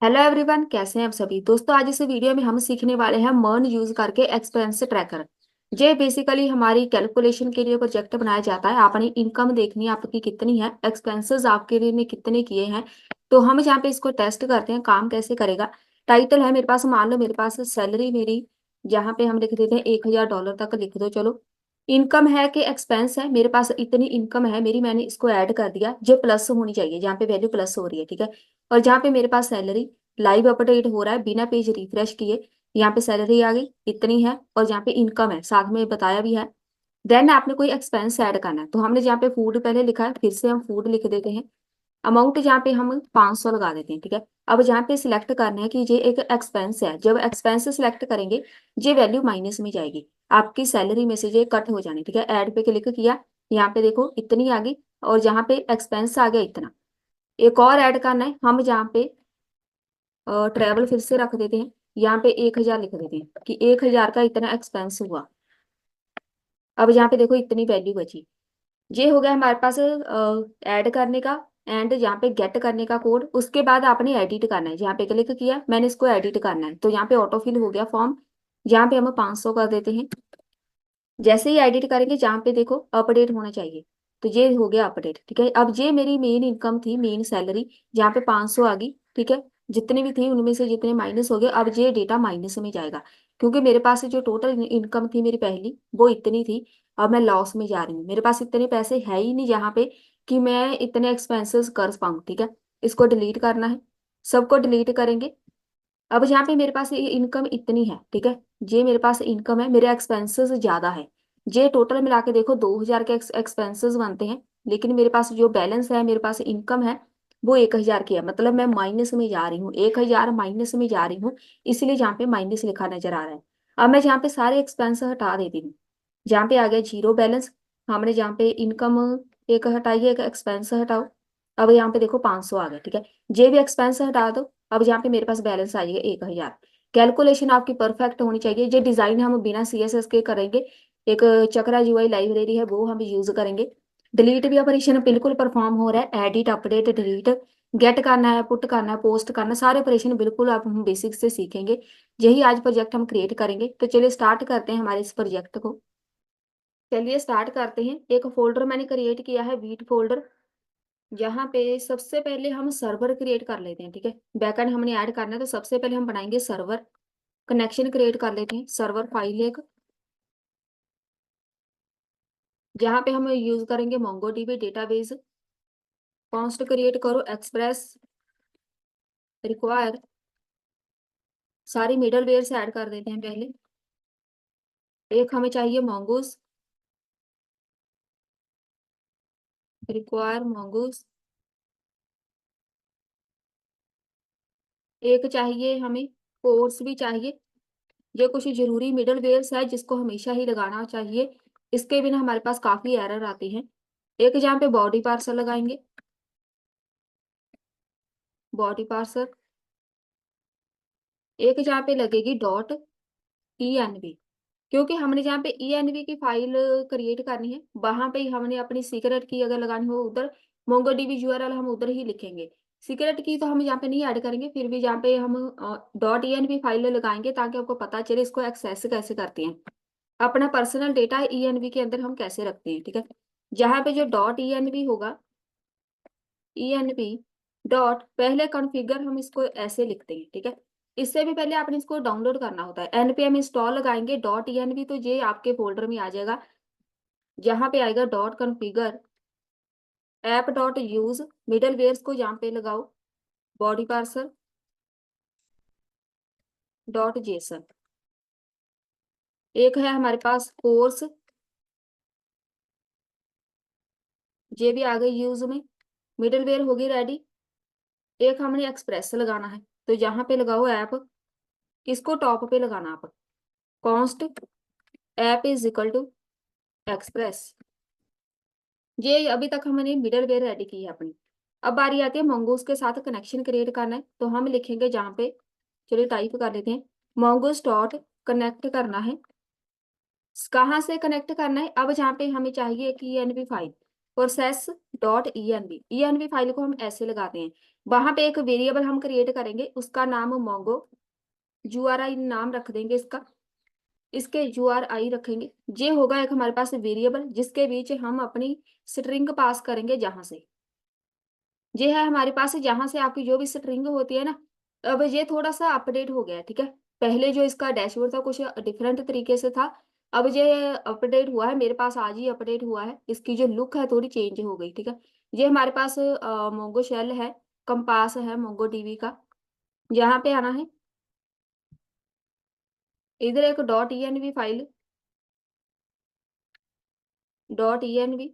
Hello everyone, कैसे हैं आप सभी दोस्तों। आज इस वीडियो में हम सीखने वाले हैं मर्न यूज करके एक्सपेंस ट्रैकर। ये बेसिकली हमारी कैलकुलेशन के लिए प्रोजेक्ट बनाया जाता है। आपने इनकम देखनी है आपकी कितनी है, एक्सपेंसेस आपके लिए ने कितने किए हैं। तो हम यहाँ पे इसको टेस्ट करते हैं काम कैसे करेगा। टाइटल है मेरे पास, मान लो मेरे पास सैलरी मेरी, जहाँ पे हम लिख देते हैं $1000 तक लिख दो चलो। इनकम है कि एक्सपेंस है, मेरे पास इतनी इनकम है मेरी, मैंने इसको ऐड कर दिया। ये प्लस होनी चाहिए, जहाँ पे वैल्यू प्लस हो रही है, ठीक है। और जहाँ पे मेरे पास सैलरी लाइव अपडेट हो रहा है बिना पेज रिफ्रेश किए, यहाँ पे सैलरी आ गई इतनी है, और जहाँ पे इनकम है साथ में बताया भी है। देन आपने कोई एक्सपेंस ऐड करना है, तो हमने जहाँ पे फूड पहले लिखा है, फिर से हम फूड लिख देते हैं। अमाउंट जहाँ पे हम 500 लगा देते हैं, ठीक है। अब जहाँ पे सिलेक्ट करना है कि ये एक एक्सपेंस है, जब एक्सपेंस सिलेक्ट करेंगे ये वैल्यू माइनस में जाएगी, आपकी सैलरी में से ये कट हो जानी, ठीक है। ऐड पे क्लिक किया, यहाँ पे देखो इतनी आ गई, और जहाँ पे एक्सपेंस आ गया इतना। एक और ऐड करना है, हम जहाँ पे ट्रेवल फिर से रख देते हैं, यहाँ पे 1000 लिख देते हैं कि 1000 का इतना एक्सपेंस हुआ। अब यहाँ पे देखो इतनी वैल्यू बची। ये हो गया हमारे पास ऐड करने का एंड यहाँ पे गेट करने का कोड। उसके बाद आपने एडिट करना है, यहाँ पे क्लिक किया मैंने, इसको एडिट करना है, तो यहाँ पे ऑटो फिल हो गया फॉर्म। यहाँ पे हम 500 कर देते हैं। जैसे ही एडिट करेंगे जहाँ पे देखो अपडेट होना चाहिए, तो ये हो गया अपडेट, ठीक है। अब ये मेरी मेन इनकम थी, मेन सैलरी, जहाँ पे 500 आ गई, ठीक है। जितनी भी थी उनमें से जितने माइनस हो गए, अब ये डेटा माइनस में जाएगा, क्योंकि मेरे पास जो टोटल इनकम थी मेरी पहली वो इतनी थी। अब मैं लॉस में जा रही हूँ, मेरे पास इतने पैसे है ही नहीं जहाँ पे कि मैं इतने एक्सपेंसेस कर पाऊँ, ठीक है। इसको डिलीट करना है, सबको डिलीट करेंगे। अब यहाँ पे मेरे पास ये इनकम इतनी है, ठीक है। ये मेरे पास इनकम है, मेरे एक्सपेंसेस ज्यादा है। ये टोटल मिला के देखो 2000 के एक्सपेंसेस बनते हैं, लेकिन मेरे पास जो बैलेंस है, मेरे पास इनकम है वो 1000 की है, मतलब मैं माइनस में जा रही हूँ, 1000 माइनस में जा रही हूँ। इसलिए यहाँ पे माइनस लिखा नजर आ रहा है। अब मैं यहाँ पे सारे एक्सपेंस हटा देती हूँ, जहाँ पे आ गया जीरो बैलेंस। हमने जहाँ पे इनकम एक हटाई है, एक एक्सपेंस हटाओ। अब यहाँ पे देखो 500 आ गया, ठीक है। जे भी एक्सपेंस हटा दो, अब यहाँ पे मेरे पास बैलेंस आ जाएगा 1000। कैलकुलेशन आपकी परफेक्ट होनी चाहिए। ये डिजाइन हम बिना सीएसएस के करेंगे, एक चक्रा यूआई लाइब्रेरी है वो हम यूज करेंगे। डिलीट भी ऑपरेशन बिल्कुल परफॉर्म हो रहा है, एडिट अपडेट डिलीट, गेट करना है, पुट करना है, पोस्ट करना, सारे ऑपरेशन बिल्कुल आप हम बेसिक से सीखेंगे। यही आज प्रोजेक्ट हम क्रिएट करेंगे, तो चलिए स्टार्ट करते हैं हमारे इस प्रोजेक्ट को। चलिए स्टार्ट करते हैं। एक फोल्डर मैंने क्रिएट किया है, वीट फोल्डर। यहाँ पे सबसे पहले हम सर्वर क्रिएट कर लेते हैं, ठीक है। बैकएंड हमने ऐड करना है, तो सबसे पहले हम बनाएंगे सर्वर। कनेक्शन क्रिएट कर लेते हैं, सर्वर फाइल एक, जहाँ पे हम यूज करेंगे मोंगोडीबी डेटाबेस। कॉन्स्ट क्रिएट करो एक्सप्रेस रिक्वायर, सारी मिडल वेयर से ऐड कर देते हैं पहले। एक हमें चाहिए मोंगोस, रिक्वायर मोंगोस। एक चाहिए हमें कोर्स भी चाहिए। ये कुछ जरूरी मिडल वेयर्स है जिसको हमेशा ही लगाना चाहिए, इसके बिना हमारे पास काफी एरर आती है। एक जहाँ पे बॉडी पार्सर लगाएंगे, बॉडी पार्सर। एक जहाँ पे लगेगी डॉट ENV, क्योंकि हमने जहाँ पे ENV की फाइल क्रिएट करनी है, वहां पे ही हमने अपनी सीक्रेट की अगर लगानी हो उधर, मोंगोडीबी यूआरएल हम उधर ही लिखेंगे। सीक्रेट की तो हम यहाँ पे नहीं ऐड करेंगे, फिर भी जहाँ पे हम डॉट ENV फाइल लगाएंगे ताकि आपको पता चले इसको एक्सेस कैसे करते हैं, अपना पर्सनल डेटा ENV के अंदर हम कैसे रखते हैं, ठीक है। जहाँ पे जो डॉट ENV होगा, ENV डॉट पहले कॉन्फ़िगर हम इसको ऐसे लिखते हैं, ठीक है। इससे भी पहले आपने इसको डाउनलोड करना होता है। npm इंस्टॉल लगाएंगे डॉट ENV, तो ये आपके फोल्डर में आ जाएगा, जहाँ पे आएगा dot configure app dot use middlewares को यहाँ पे लगाओ, बॉडी पार्सर डॉट जेसन। एक है हमारे पास कोर्स, ये भी आ गई यूज में, मिडल वेयर होगी रेडी। एक हमने एक्सप्रेस लगाना है, तो यहाँ पे लगाओ ऐप, किसको टॉप पे लगाना आप, const app is equal to express. ये अभी तक हमने मिडल वेयर रेडी की है अपनी। अब बारी आती है मोंगोस के साथ कनेक्शन क्रिएट करना है, तो हम लिखेंगे जहाँ पे, चलिए टाइप कर लेते हैं, मोंगोस डॉट कनेक्ट करना है। कहाँ से कनेक्ट करना है, अब जहाँ पे हमें चाहिए कि ENV file, process dot ENV, ENV file को हम ऐसे लगाते हैं, वहां पे एक वेरिएबल हम क्रिएट करेंगे, उसका नाम मोंगो URI नाम रख देंगे इसका, इसके URI रखेंगे। ये होगा एक हमारे पास वेरिएबल जिसके बीच हम अपनी स्ट्रिंग पास करेंगे। जहां से ये है हमारे पास, जहां से आपकी जो भी स्ट्रिंग होती है ना, अब ये थोड़ा सा अपडेट हो गया है, ठीक है। पहले जो इसका डैशबोर्ड था कुछ डिफरेंट तरीके से था, अब ये अपडेट हुआ है, मेरे पास आज ही अपडेट हुआ है। इसकी जो लुक है थोड़ी चेंज हो गई, ठीक है। ये हमारे पास मोंगो शेल है, कंपास है मोंगो डीबी का। यहाँ पे आना है, इधर एक .env फाइल, .env,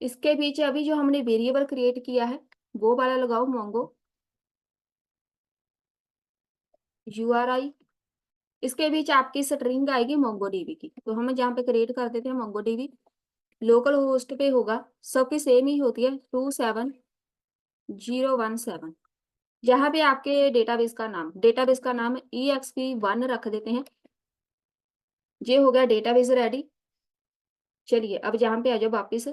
इसके पीछे अभी जो हमने वेरिएबल क्रिएट किया है वो वाला लगाओ, मोंगो URI। इसके बीच आपकी स्ट्रिंग आएगी मोंगो डीबी की, तो हम जहाँ पे क्रिएट कर देते हैं मोंगो डीबी, लोकल होस्ट पे होगा, सबकी सेम ही होती है 27017। जहाँ पे आपके डेटाबेस का नाम EXP1 रख देते हैं। ये हो गया डेटाबेस रेडी। चलिए अब जहाँ पे आ जाओ वापिस,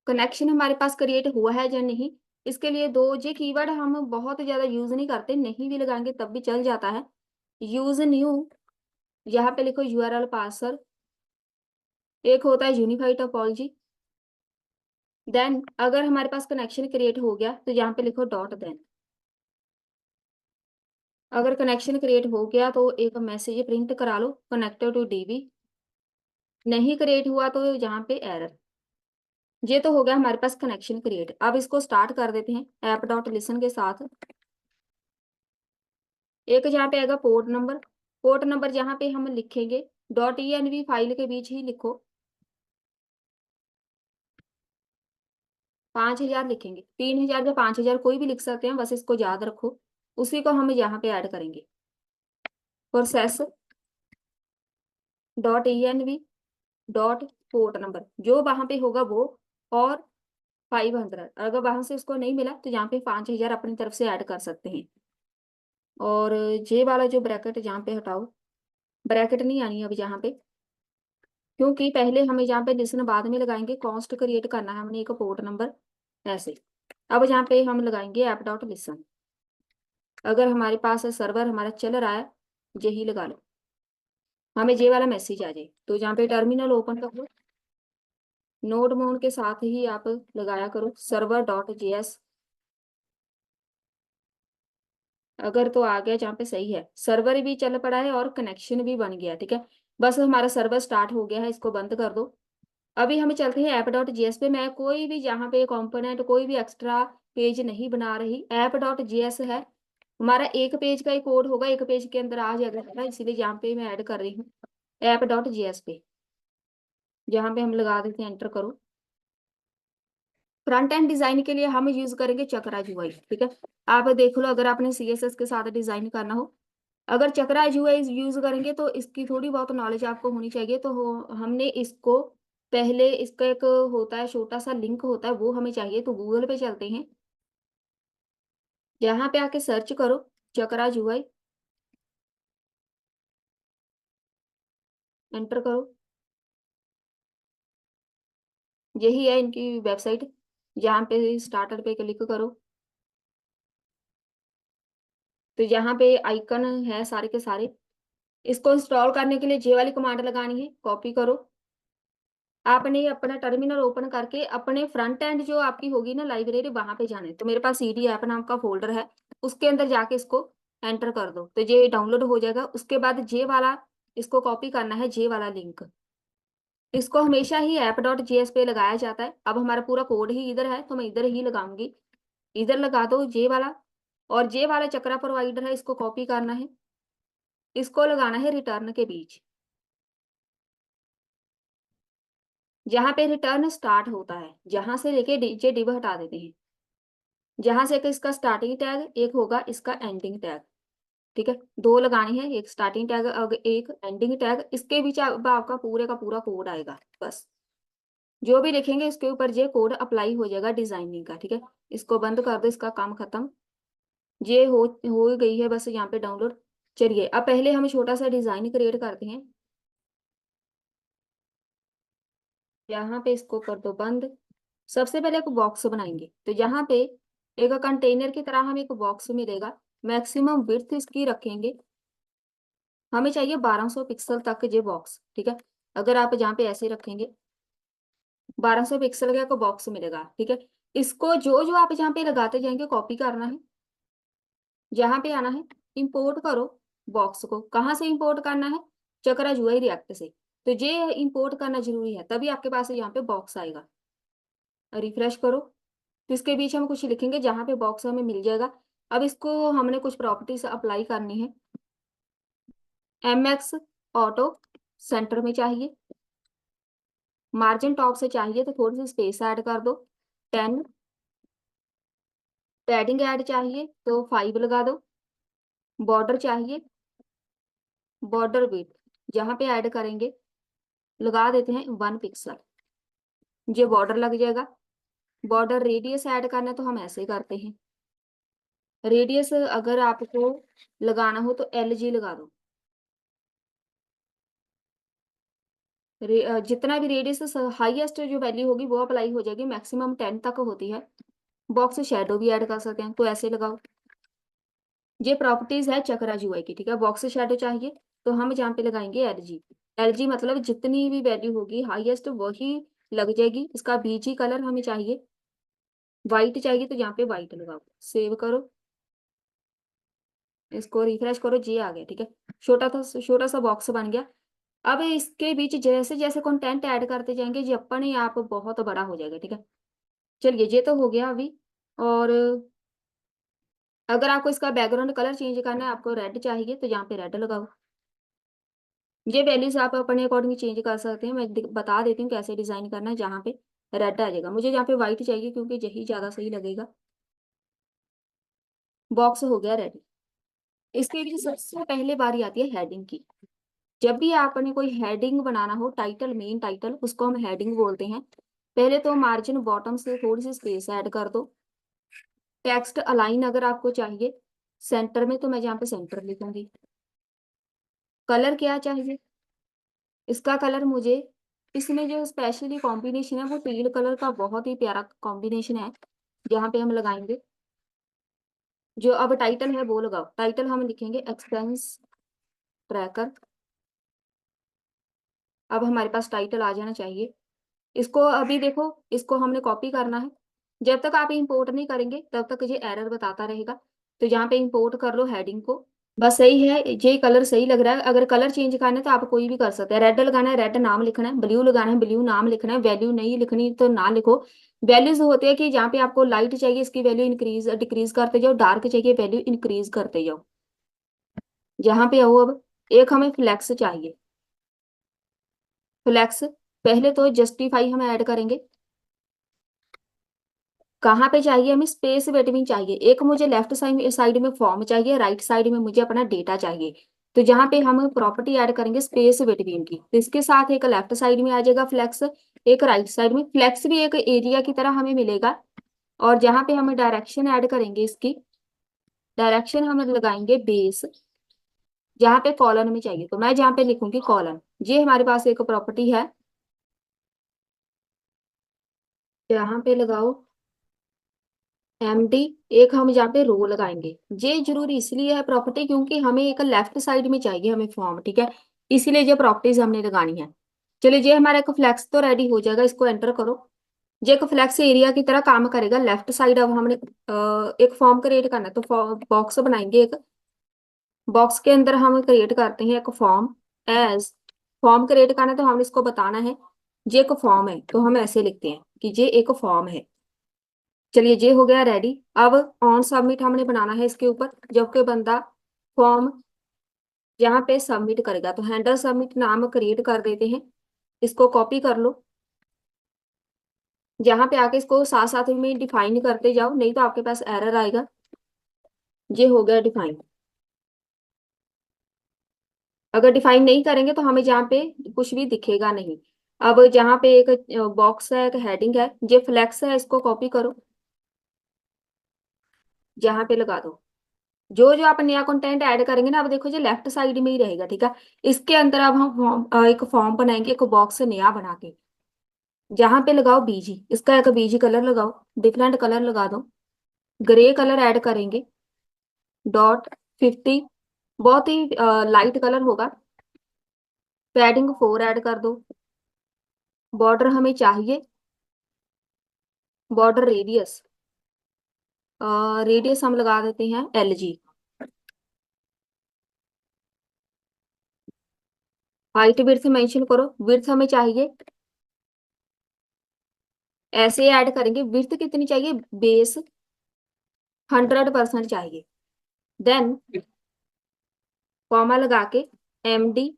कनेक्शन हमारे पास क्रिएट हुआ है या नहीं, इसके लिए दो ये कीवर्ड हम बहुत ज्यादा यूज नहीं करते, नहीं भी लगाएंगे तब भी चल जाता है। यूज न्यू, यहाँ पे लिखो URL पार्सर, एक होता है यूनिफाइड टोपोलॉजी। देन अगर हमारे पास कनेक्शन क्रिएट हो गया तो यहाँ पे लिखो डॉट देन। अगर कनेक्शन क्रिएट हो गया तो एक मैसेज प्रिंट करा लो, कनेक्टेड टू डीबी। नहीं क्रिएट हुआ तो यहाँ पे एरर। ये तो हो गया हमारे पास कनेक्शन क्रिएट। अब इसको स्टार्ट कर देते हैं app.listen के साथ। एक जहाँ पे आएगा पोर्ट नंबर, पोर्ट नंबर जहाँ पे हम लिखेंगे .env फाइल के बीच ही लिखो 5000 लिखेंगे, 3000 या 5000 कोई भी लिख सकते हैं, बस इसको याद रखो। उसी को हम यहाँ पे ऐड करेंगे, process .env dot port number जो वहां पे होगा वो, और 500। अगर वहां से उसको नहीं मिला तो यहाँ पे 5000 अपनी तरफ से ऐड कर सकते हैं। और जे वाला जो ब्रैकेट यहाँ पे हटाओ, ब्रैकेट नहीं आनी अभी यहाँ पे, क्योंकि पहले हमें यहाँ पे लिसन बाद में लगाएंगे, कॉन्स्ट क्रिएट करना है हमने एक पोर्ट नंबर ऐसे। अब यहाँ पे हम लगाएंगे app.listen। अगर हमारे पास सर्वर हमारा चल रहा है, यही लगा लो, हमें ये वाला मैसेज आ जाए तो यहाँ पे टर्मिनल ओपन कर लो, नोड मोड के साथ ही आप लगाया करो server.js। अगर तो आ गया जहाँ पे सही है, सर्वर भी चल पड़ा है और कनेक्शन भी बन गया, ठीक है। बस हमारा सर्वर स्टार्ट हो गया है, इसको बंद कर दो। अभी हम चलते हैं app.js पे। मैं कोई भी यहाँ पे कंपोनेंट कोई भी एक्स्ट्रा पेज नहीं बना रही, app.js है हमारा, एक पेज का ही कोड होगा, एक पेज के अंदर आ जाएगा ना, इसीलिए यहाँ पे मैं ऐड कर रही हूँ app.js पे। जहाँ पे हम लगा देते हैं, एंटर करो। फ्रंट एंड डिजाइन के लिए हम यूज करेंगे चक्रा UI, ठीक है। आप देख लो, अगर आपने CSS के साथ डिजाइन करना हो, अगर चक्रा UI यूज करेंगे तो इसकी थोड़ी बहुत नॉलेज आपको होनी चाहिए। तो हमने इसको पहले, इसका एक होता है छोटा सा लिंक होता है, वो हमें चाहिए, तो गूगल पे चलते हैं, यहाँ पे आके सर्च करो चक्रा UI, एंटर करो। यही है इनकी वेबसाइट, जहाँ पे स्टार्टर पे क्लिक करो तो यहाँ पे आइकन है सारे के सारे। इसको इंस्टॉल करने के लिए जे वाली कमांड लगानी है, कॉपी करो। आपने अपना टर्मिनल ओपन करके अपने फ्रंट एंड जो आपकी होगी ना लाइब्रेरी, वहां पे जाना है। तो मेरे पास CD ऐप नाम का फोल्डर है, उसके अंदर जाके इसको एंटर कर दो तो ये डाउनलोड हो जाएगा। उसके बाद जे वाला, इसको कॉपी करना है, जे वाला लिंक। इसको हमेशा ही app.js पे लगाया जाता है। अब हमारा पूरा कोड ही इधर है तो मैं इधर ही लगाऊंगी, इधर लगा दो जे वाला। और जे वाला चक्रा प्रोवाइडर है, इसको कॉपी करना है, इसको लगाना है रिटर्न के बीच, जहां पे रिटर्न स्टार्ट होता है, जहां से लेके डीजे डिव हटा देते हैं। जहां से एक इसका स्टार्टिंग टैग, एक होगा इसका एंडिंग टैग, ठीक है। दो लगानी है, एक स्टार्टिंग टैग और एक एंडिंग टैग। इसके बीच अब आपका पूरे का पूरा कोड आएगा, बस जो भी लिखेंगे इसके ऊपर ये कोड अप्लाई हो जाएगा डिजाइनिंग का, ठीक है। इसको बंद कर दो, इसका काम खत्म। ये हो गई है बस यहाँ पे डाउनलोड। चलिए अब पहले हम छोटा सा डिजाइन क्रिएट करते हैं। यहाँ पे इसको कर दो बंद, सबसे पहले एक बॉक्स बनाएंगे, तो यहाँ पे एक कंटेनर की तरह हमें एक बॉक्स मिलेगा। मैक्सिमम विड्थ इसकी रखेंगे, हमें चाहिए 1200 पिक्सल तक ये बॉक्स, ठीक है। अगर आप जहाँ पे ऐसे रखेंगे 1200 पिक्सल का एक बॉक्स मिलेगा, ठीक है। इसको जो जो आप जहाँ पे लगाते जाएंगे कॉपी करना है, जहाँ पे आना है इंपोर्ट करो। बॉक्स को कहाँ से इंपोर्ट करना है, चक्रा यूआई रिएक्ट से। तो ये इंपोर्ट करना जरूरी है, तभी आपके पास यहाँ पे बॉक्स आएगा। रिफ्रेश करो, तो इसके बीच हम कुछ लिखेंगे, जहाँ पे बॉक्स हमें मिल जाएगा। अब इसको हमने कुछ प्रॉपर्टीज अप्लाई करनी है। MX ऑटो सेंटर में चाहिए, मार्जिन टॉप से चाहिए तो थोड़ी सी स्पेस ऐड कर दो 10, पैडिंग ऐड चाहिए तो 5 लगा दो। बॉर्डर चाहिए, बॉर्डर विड्थ जहाँ पे ऐड करेंगे लगा देते हैं 1 पिक्सल, ये बॉर्डर लग जाएगा। बॉर्डर रेडियस ऐड करना है तो हम ऐसे करते हैं। रेडियस अगर आपको लगाना हो तो LG लगा दो। जितना भी रेडियस हाईएस्ट जो वैल्यू होगी वो अप्लाई हो जाएगी, मैक्सिमम 10 तक होती है। बॉक्स शेडो भी ऐड कर सकते हैं तो ऐसे लगाओ। ये प्रॉपर्टीज है चक्रा यूआई की, ठीक है। बॉक्स शेडो चाहिए तो हम जहाँ पे लगाएंगे LG। LG मतलब जितनी भी वैल्यू होगी हाईएस्ट वही लग जाएगी। इसका बीजी कलर हमें चाहिए व्हाइट, चाहिए तो यहाँ पे व्हाइट लगाओ। सेव करो, इसको रिफ्रेश करो, जी आ गया, ठीक है। छोटा सा बॉक्स बन गया। अब इसके बीच जैसे जैसे कंटेंट ऐड करते जाएंगे ये अपने आप बहुत बड़ा हो जाएगा, ठीक है। चलिए ये तो हो गया अभी। और अगर आपको इसका बैकग्राउंड कलर चेंज करना है, आपको रेड चाहिए तो यहाँ पे रेड लगाओ। ये वैल्यूज आप अपने अकॉर्डिंग चेंज कर सकते हैं, मैं बता देती हूँ कैसे डिजाइन करना है। जहाँ पे रेड आ जाएगा, मुझे यहाँ पे व्हाइट चाहिए क्योंकि यही ज्यादा सही लगेगा। बॉक्स हो गया रेडी। इसके लिए सबसे पहले बारी आती है हेडिंग की। जब भी आपने कोई हेडिंग बनाना हो, टाइटल मेन टाइटल, उसको हम हेडिंग बोलते हैं। पहले तो मार्जिन बॉटम से थोड़ी सी स्पेस ऐड कर दो। टेक्स्ट अलाइन अगर आपको चाहिए सेंटर में तो मैं यहाँ पे सेंटर लिखूंगी। कलर क्या चाहिए, इसका कलर मुझे, इसमें जो स्पेशली कॉम्बिनेशन है वो टील कलर का बहुत ही प्यारा कॉम्बिनेशन है, जहाँ पे हम लगाएंगे। जो अब टाइटल है वो लगाओ। टाइटल हम लिखेंगे एक्सपेंस ट्रैकर। अब हमारे पास टाइटल आ जाना चाहिए। इसको अभी देखो, इसको हमने कॉपी करना है। जब तक आप इंपोर्ट नहीं करेंगे तब तक ये एरर बताता रहेगा। तो यहाँ पे इंपोर्ट कर लो हेडिंग को। बस सही है, ये कलर सही लग रहा है। अगर कलर चेंज करना है तो आप कोई भी कर सकते हैं। रेड लगाना है रेड नाम लिखना है, ब्लू लगाना है ब्लू नाम लिखना है, वैल्यू नहीं लिखनी तो ना लिखो। वैल्यूज होते हैं कि जहाँ पे आपको लाइट चाहिए इसकी वैल्यू इंक्रीज डिक्रीज करते जाओ, डार्क चाहिए वैल्यू इंक्रीज करते जाओ। जहाँ पे आओ अब, एक हमें फ्लैक्स चाहिए। फ्लैक्स पहले तो जस्टिफाई हम ऐड करेंगे। कहाँ पे चाहिए हमें, स्पेस बिटवीन चाहिए। एक मुझे लेफ्ट साइड साइड में फॉर्म चाहिए, राइट साइड में मुझे अपना डेटा चाहिए। तो जहाँ पे हम प्रॉपर्टी ऐड करेंगे स्पेस बिटवीन की, तो इसके साथ एक लेफ्ट साइड में आ जाएगा फ्लेक्स, एक राइट साइड में। फ्लेक्स भी एक एरिया की तरह हमें मिलेगा। और जहाँ पे हमें डायरेक्शन ऐड करेंगे, इसकी डायरेक्शन हम लगाएंगे बेस। जहाँ पे कॉलन में चाहिए तो मैं जहाँ पे लिखूंगी कॉलन। ये हमारे पास एक प्रॉपर्टी है, यहाँ पे लगाओ MD। एक हम यहाँ पे रो लगाएंगे। ये जरूरी इसलिए है प्रॉपर्टी क्योंकि हमें एक लेफ्ट साइड में चाहिए हमें फॉर्म, ठीक है। इसीलिए ये प्रॉपर्टीज हमने लगानी है। चलिए ये हमारा एक फ्लेक्स तो रेडी हो जाएगा, इसको एंटर करो। ये एक फ्लेक्स एरिया की तरह काम करेगा। लेफ्ट साइड अब हमने एक फॉर्म क्रिएट करना है, तो बॉक्स बनाएंगे एक। बॉक्स के अंदर हम क्रिएट करते हैं एक फॉर्म। एज फॉर्म क्रिएट करना है तो हमने इसको बताना है ये एक फॉर्म है, तो हम ऐसे लिखते हैं कि ये एक फॉर्म है। चलिए ये हो गया रेडी। अब ऑन सबमिट हमने बनाना है इसके ऊपर, जबकि बंदा फॉर्म यहाँ पे सबमिट करेगा तो हैंडल सबमिट नाम क्रिएट कर देते हैं। इसको कॉपी कर लो, यहाँ पे आके इसको साथ साथ में डिफाइन करते जाओ, नहीं तो आपके पास एरर आएगा। ये हो गया डिफाइन। अगर डिफाइन नहीं करेंगे तो हमें जहाँ पे कुछ भी दिखेगा नहीं। अब जहाँ पे एक बॉक्स है, एक हेडिंग है, ये फ्लेक्स है, इसको कॉपी करो, जहाँ पे लगा दो। जो जो आप नया कंटेंट ऐड करेंगे ना, अब देखो जो लेफ्ट साइड में ही रहेगा, ठीक है। इसके अंदर अब हम एक फॉर्म बनाएंगे, एक बॉक्स नया बना के। जहां पे लगाओ बीजी, इसका एक बीजी कलर लगाओ, डिफरेंट कलर लगा दो। ग्रे कलर ऐड करेंगे, .50, बहुत ही लाइट कलर होगा। पैडिंग 4 ऐड कर दो। बॉर्डर हमें चाहिए, बॉर्डर रेडियस, रेडियस हम लगा देते हैं LG। हाइट विड्थ मेंशन करो, विड्थ हमें चाहिए, ऐसे ऐड करेंगे। विड्थ कितनी चाहिए, बेस 100% चाहिए। देन कॉमा लगा के MD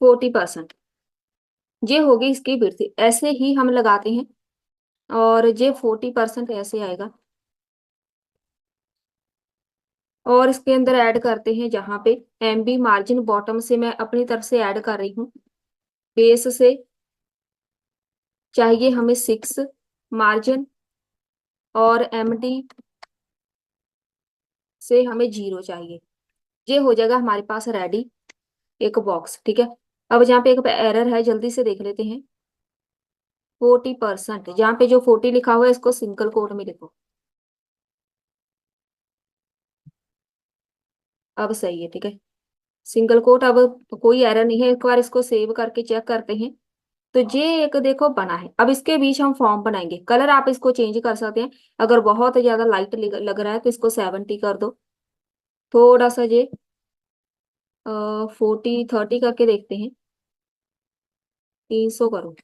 40%, ये होगी इसकी विड्थ। ऐसे ही हम लगाते हैं और ये 40% ऐसे आएगा। और इसके अंदर ऐड करते हैं जहां पे MB मार्जिन बॉटम से मैं अपनी तरफ से ऐड कर रही हूँ। बेस से चाहिए हमें 6 मार्जिन, और MD से हमें 0 चाहिए। ये हो जाएगा हमारे पास रेडी एक बॉक्स, ठीक है। अब जहाँ पे एक एरर है, जल्दी से देख लेते हैं। 40%, जहाँ पे जो 40 लिखा हुआ है इसको सिंगल कोट में लिखो। अब सही है, ठीक है। सिंगल कोट, अब कोई एरर नहीं है। एक बार इसको सेव करके चेक करते हैं। तो ये एक देखो बना है। अब इसके बीच हम फॉर्म बनाएंगे। कलर आप इसको चेंज कर सकते हैं। अगर बहुत ज्यादा लाइट लग रहा है तो इसको 70 कर दो। थोड़ा सा ये 40-30 करके देखते हैं। 300 करो,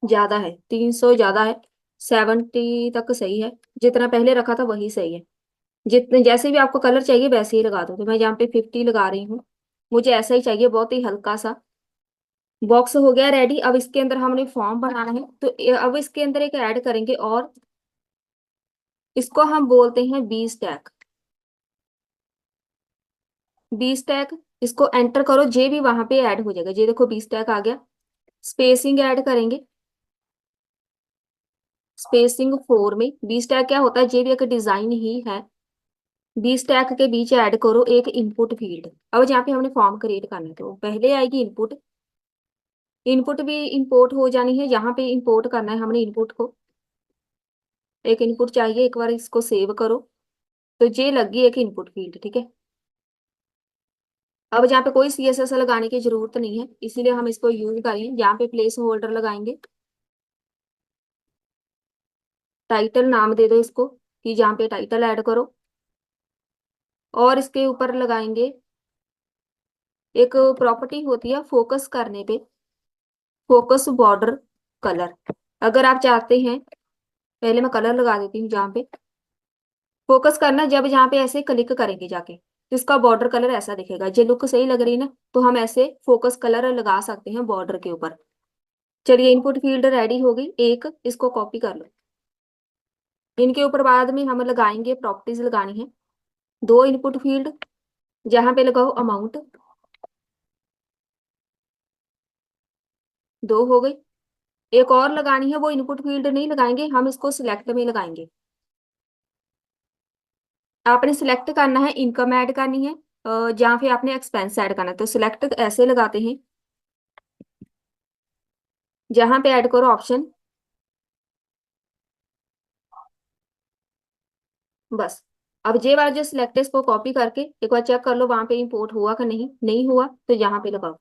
ज्यादा है, 300 ज्यादा है। 70 तक सही है, जितना पहले रखा था वही सही है। जितने जैसे भी आपको कलर चाहिए वैसे ही लगा दो। तो मैं यहाँ पे 50 लगा रही हूँ, मुझे ऐसा ही चाहिए, बहुत ही हल्का सा। बॉक्स हो गया रेडी। अब इसके अंदर हमने फॉर्म बनाना है, तो अब इसके अंदर एक ऐड करेंगे, और इसको हम बोलते हैं बी स्टैक। बी स्टैक, इसको एंटर करो, जे भी वहां पे ऐड हो जाएगा। जे देखो बी स्टैक आ गया। स्पेसिंग ऐड करेंगे, स्पेसिंग 4 में। बी स्टैक क्या होता है, जे भी एक डिजाइन ही है। बी स्टैक के बीच ऐड करो एक इनपुट फील्ड। अब जहाँ पे हमने फॉर्म क्रिएट करना है तो पहले आएगी इनपुट। इनपुट भी इंपोर्ट हो जानी है, यहाँ पे इंपोर्ट करना है हमने इनपुट को। एक इनपुट चाहिए, एक बार इसको सेव करो। तो ये लगी एक इनपुट फील्ड, ठीक है। अब यहाँ पे कोई CSS लगाने की जरूरत नहीं है, इसीलिए हम इसको यूज करेंगे। यहाँ पे प्लेस होल्डर लगाएंगे। टाइटल नाम दे दो इसको, कि जहाँ पे टाइटल ऐड करो। और इसके ऊपर लगाएंगे एक प्रॉपर्टी होती है फोकस करने पे, फोकस बॉर्डर कलर। अगर आप चाहते हैं, पहले मैं कलर लगा देती हूँ। जहाँ पे फोकस करना, जब जहाँ पे ऐसे क्लिक करेंगे जाके तो इसका बॉर्डर कलर ऐसा दिखेगा। जो लुक सही लग रही है ना, तो हम ऐसे फोकस कलर लगा सकते हैं बॉर्डर के ऊपर। चलिए, इनपुट फील्ड रेडी हो गई एक, इसको कॉपी कर लो। इनके ऊपर बाद में हम लगाएंगे, प्रॉपर्टीज लगानी है। 2 इनपुट फील्ड, जहां पे लगाओ अमाउंट, 2 हो गई। एक और लगानी है, वो इनपुट फील्ड नहीं लगाएंगे हम, इसको सिलेक्ट में लगाएंगे। आपने सिलेक्ट करना है, इनकम ऐड करनी है, जहाँ पे आपने एक्सपेंस ऐड करना है। तो सिलेक्ट ऐसे लगाते हैं, जहां पे ऐड करो ऑप्शन, बस। अब ये वाला जो सिलेक्ट है इसको कॉपी करके एक बार चेक कर लो वहां पे इंपोर्ट हुआ कि नहीं। नहीं हुआ तो यहाँ पे लगाओ।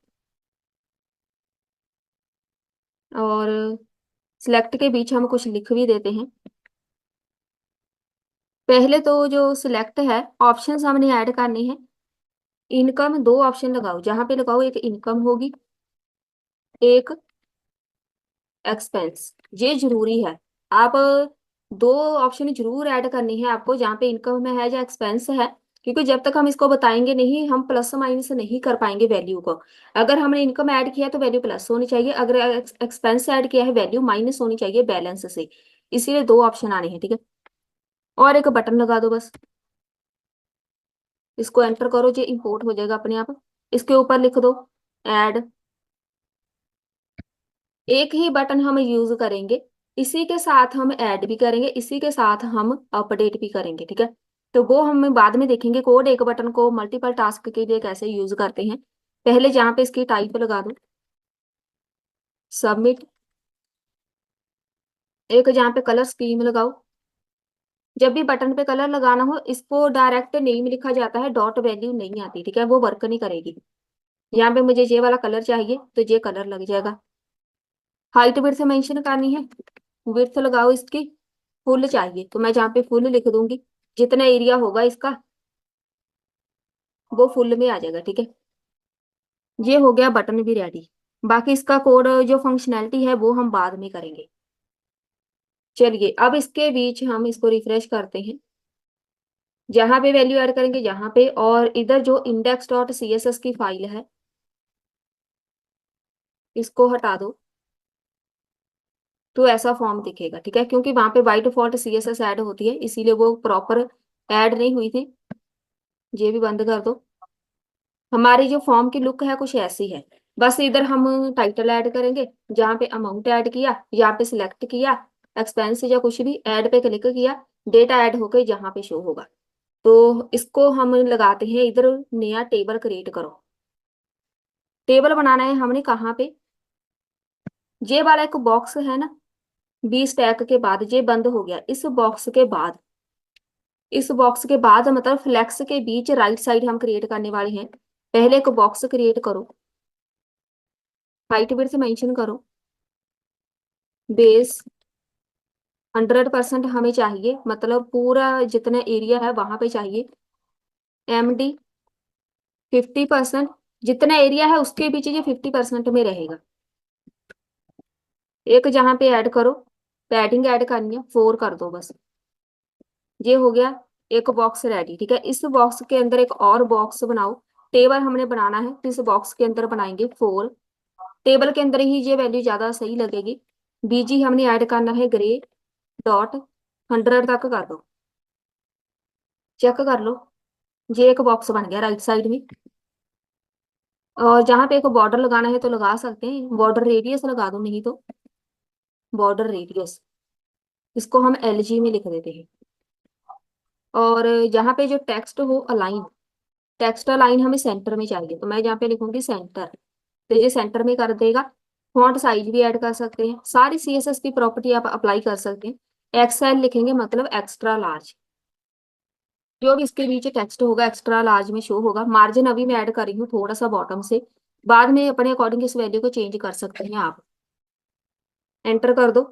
और सिलेक्ट के बीच हम कुछ लिख भी देते हैं। पहले तो जो सिलेक्ट है, ऑप्शंस हमने ऐड करने हैं। इनकम 2 ऑप्शन लगाओ, जहां पे लगाओ एक इनकम होगी, एक एक्सपेंस। ये जरूरी है। आप 2 ऑप्शन जरूर ऐड करनी है आपको, जहाँ पे इनकम में है या एक्सपेंस है। क्योंकि जब तक हम इसको बताएंगे नहीं, हम प्लस माइनस नहीं कर पाएंगे वैल्यू को। अगर हमने इनकम ऐड किया है तो वैल्यू प्लस होनी चाहिए, अगर एक्सपेंस ऐड किया है वैल्यू माइनस होनी चाहिए बैलेंस से। इसीलिए 2 ऑप्शन आने हैं, ठीक है। और एक बटन लगा दो बस, इसको एंटर करो, ये इंपोर्ट हो जाएगा अपने आप। इसके ऊपर लिख दो ऐड। एक ही बटन हम यूज करेंगे, इसी के साथ हम ऐड भी करेंगे, इसी के साथ हम अपडेट भी करेंगे, ठीक है। तो वो हम बाद में देखेंगे, कोड एक बटन को मल्टीपल टास्क के लिए कैसे यूज करते हैं। पहले जहाँ पे इसकी टाइप लगा दो, सबमिट। एक जहाँ पे कलर स्कीम लगाओ। जब भी बटन पे कलर लगाना हो, इसको डायरेक्ट नेम लिखा जाता है, डॉट वैल्यू नहीं आती, ठीक है, वो वर्क नहीं करेगी। यहाँ पे मुझे ये वाला कलर चाहिए तो ये कलर लग जाएगा। हाइट विड्थ मेंशन करनी है, विड्थ लगाओ इसकी। फुल चाहिए तो मैं जहाँ पे फुल लिख दूंगी, जितना एरिया होगा इसका वो फुल में आ जाएगा, ठीक है। ये हो गया बटन भी रेडी। बाकी इसका कोड जो फंक्शनैलिटी है वो हम बाद में करेंगे। चलिए अब इसके बीच हम इसको रिफ्रेश करते हैं। जहां पे वैल्यू ऐड करेंगे यहाँ पे, और इधर जो index dot c s s की फाइल है इसको हटा दो, तो ऐसा फॉर्म दिखेगा, ठीक है, क्योंकि वहां पे by default c s s add होती है, इसीलिए वो प्रॉपर ऐड नहीं हुई थी। ये भी बंद कर दो। हमारी जो फॉर्म की लुक है कुछ ऐसी है। बस इधर हम टाइटल ऐड करेंगे, जहाँ पे अमाउंट ऐड किया, यहाँ पे सिलेक्ट किया, एक्सपेंस या कुछ भी ऐड पे क्लिक किया, डेटा ऐड होके यहाँ पे शो होगा। तो इसको हम लगाते हैं इधर, नया टेबल क्रिएट करो। टेबल बनाना है हमने कहाँ पे, ये वाला एक बॉक्स है ना, 20 टैग के बाद ये बंद हो गया, इस बॉक्स के बाद, इस बॉक्स के बाद मतलब फ्लेक्स के बीच राइट साइड हम क्रिएट करने वाले हैं। पहले एक बॉक्स क्रिएट करो, हाइट विड्थ मेंशन करो, बेस 100% हमें चाहिए, मतलब पूरा जितना एरिया है वहां पे चाहिए। MD 50%, जितना एरिया है उसके बीच ये 50% में रहेगा। एक जहां पे ऐड करो, पैडिंग ऐड करनी है, 4 कर दो बस। ये हो गया एक बॉक्स रेडी, ठीक है। इस बॉक्स के अंदर एक और बॉक्स बनाओ। टेबल हमने बनाना है तो इस बॉक्स के अंदर बनाएंगे 4। टेबल के अंदर ही ये वैल्यू ज्यादा सही लगेगी। BG हमने ऐड करना है ग्रे डॉट 100 तक कर दो, चेक कर लो। ये एक बॉक्स बन गया राइट साइड में। और जहां पे एक बॉर्डर लगाना है तो लगा सकते हैं, बॉर्डर रेडियस लगा दो, नहीं तो बॉर्डर रेडियस, इसको हम LG में लिख देते हैं। और यहाँ पे जो टेक्स्ट हो अलाइन, टेक्स्ट अलाइन हमें सेंटर में चाहिए, तो मैं यहाँ पे लिखूंगी सेंटर, तो ये सेंटर में कर देगा। फॉन्ट साइज भी ऐड कर सकते हैं, सारी CSS की प्रॉपर्टी आप अप्लाई कर सकते हैं। XL लिखेंगे मतलब एक्स्ट्रा लार्ज, जो भी इसके नीचे टेक्स्ट होगा एक्स्ट्रा लार्ज में शो होगा। मार्जिन अभी मैं ऐड कर रही हूँ थोड़ा सा बॉटम से, बाद में अपने अकॉर्डिंग इस वैल्यू को चेंज कर सकते हैं आप। एंटर कर दो।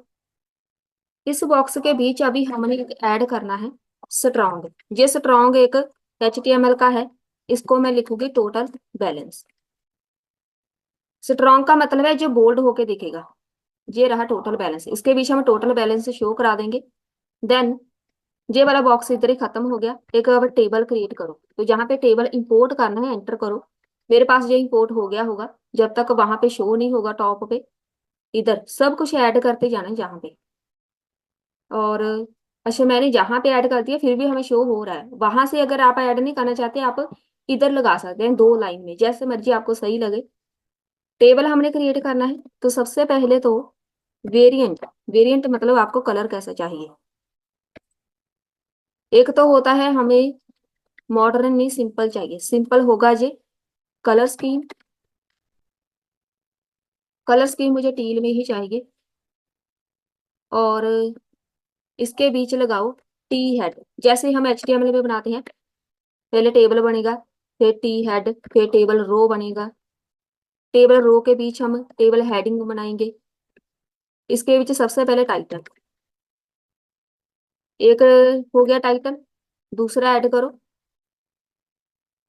इस बॉक्स के बीच अभी हमने ऐड करना है स्ट्रॉन्ग। ये स्ट्रॉन्ग एक HTML का है, इसको मैं लिखूंगी टोटल बैलेंस। स्ट्रॉन्ग का मतलब है जो बोल्ड होके दिखेगा। ये रहा टोटल बैलेंस, इसके बीच हम टोटल बैलेंस शो करा देंगे। देन ये वाला बॉक्स इधर ही खत्म हो गया। एक अब टेबल क्रिएट करो, तो जहाँ पे टेबल इंपोर्ट करना है एंटर करो। मेरे पास ये इंपोर्ट हो गया होगा, जब तक वहां पे शो नहीं होगा टॉप पे, इधर सब कुछ ऐड करते जाना है जहाँ पे। और अच्छा, मैंने जहाँ पे ऐड कर दिया फिर भी हमें शो हो रहा है, वहां से अगर आप ऐड नहीं करना चाहते आप इधर लगा सकते हैं 2 लाइन में, जैसे मर्जी आपको सही लगे। टेबल हमने क्रिएट करना है तो सबसे पहले तो वेरिएंट, वेरिएंट मतलब आपको कलर कैसा चाहिए। एक तो होता है हमें मॉडर्न नहीं सिंपल चाहिए, सिंपल होगा ये। कलर स्कीम, कलर स्कीम मुझे टील में ही चाहिए। और इसके बीच लगाओ T हेड, जैसे हम HTML में बनाते हैं, पहले टेबल बनेगा, फिर T हेड, फिर टेबल रो बनेगा। टेबल रो के बीच हम टेबल हेडिंग बनाएंगे। इसके बीच सबसे पहले टाइटल, एक हो गया टाइटल। दूसरा ऐड करो,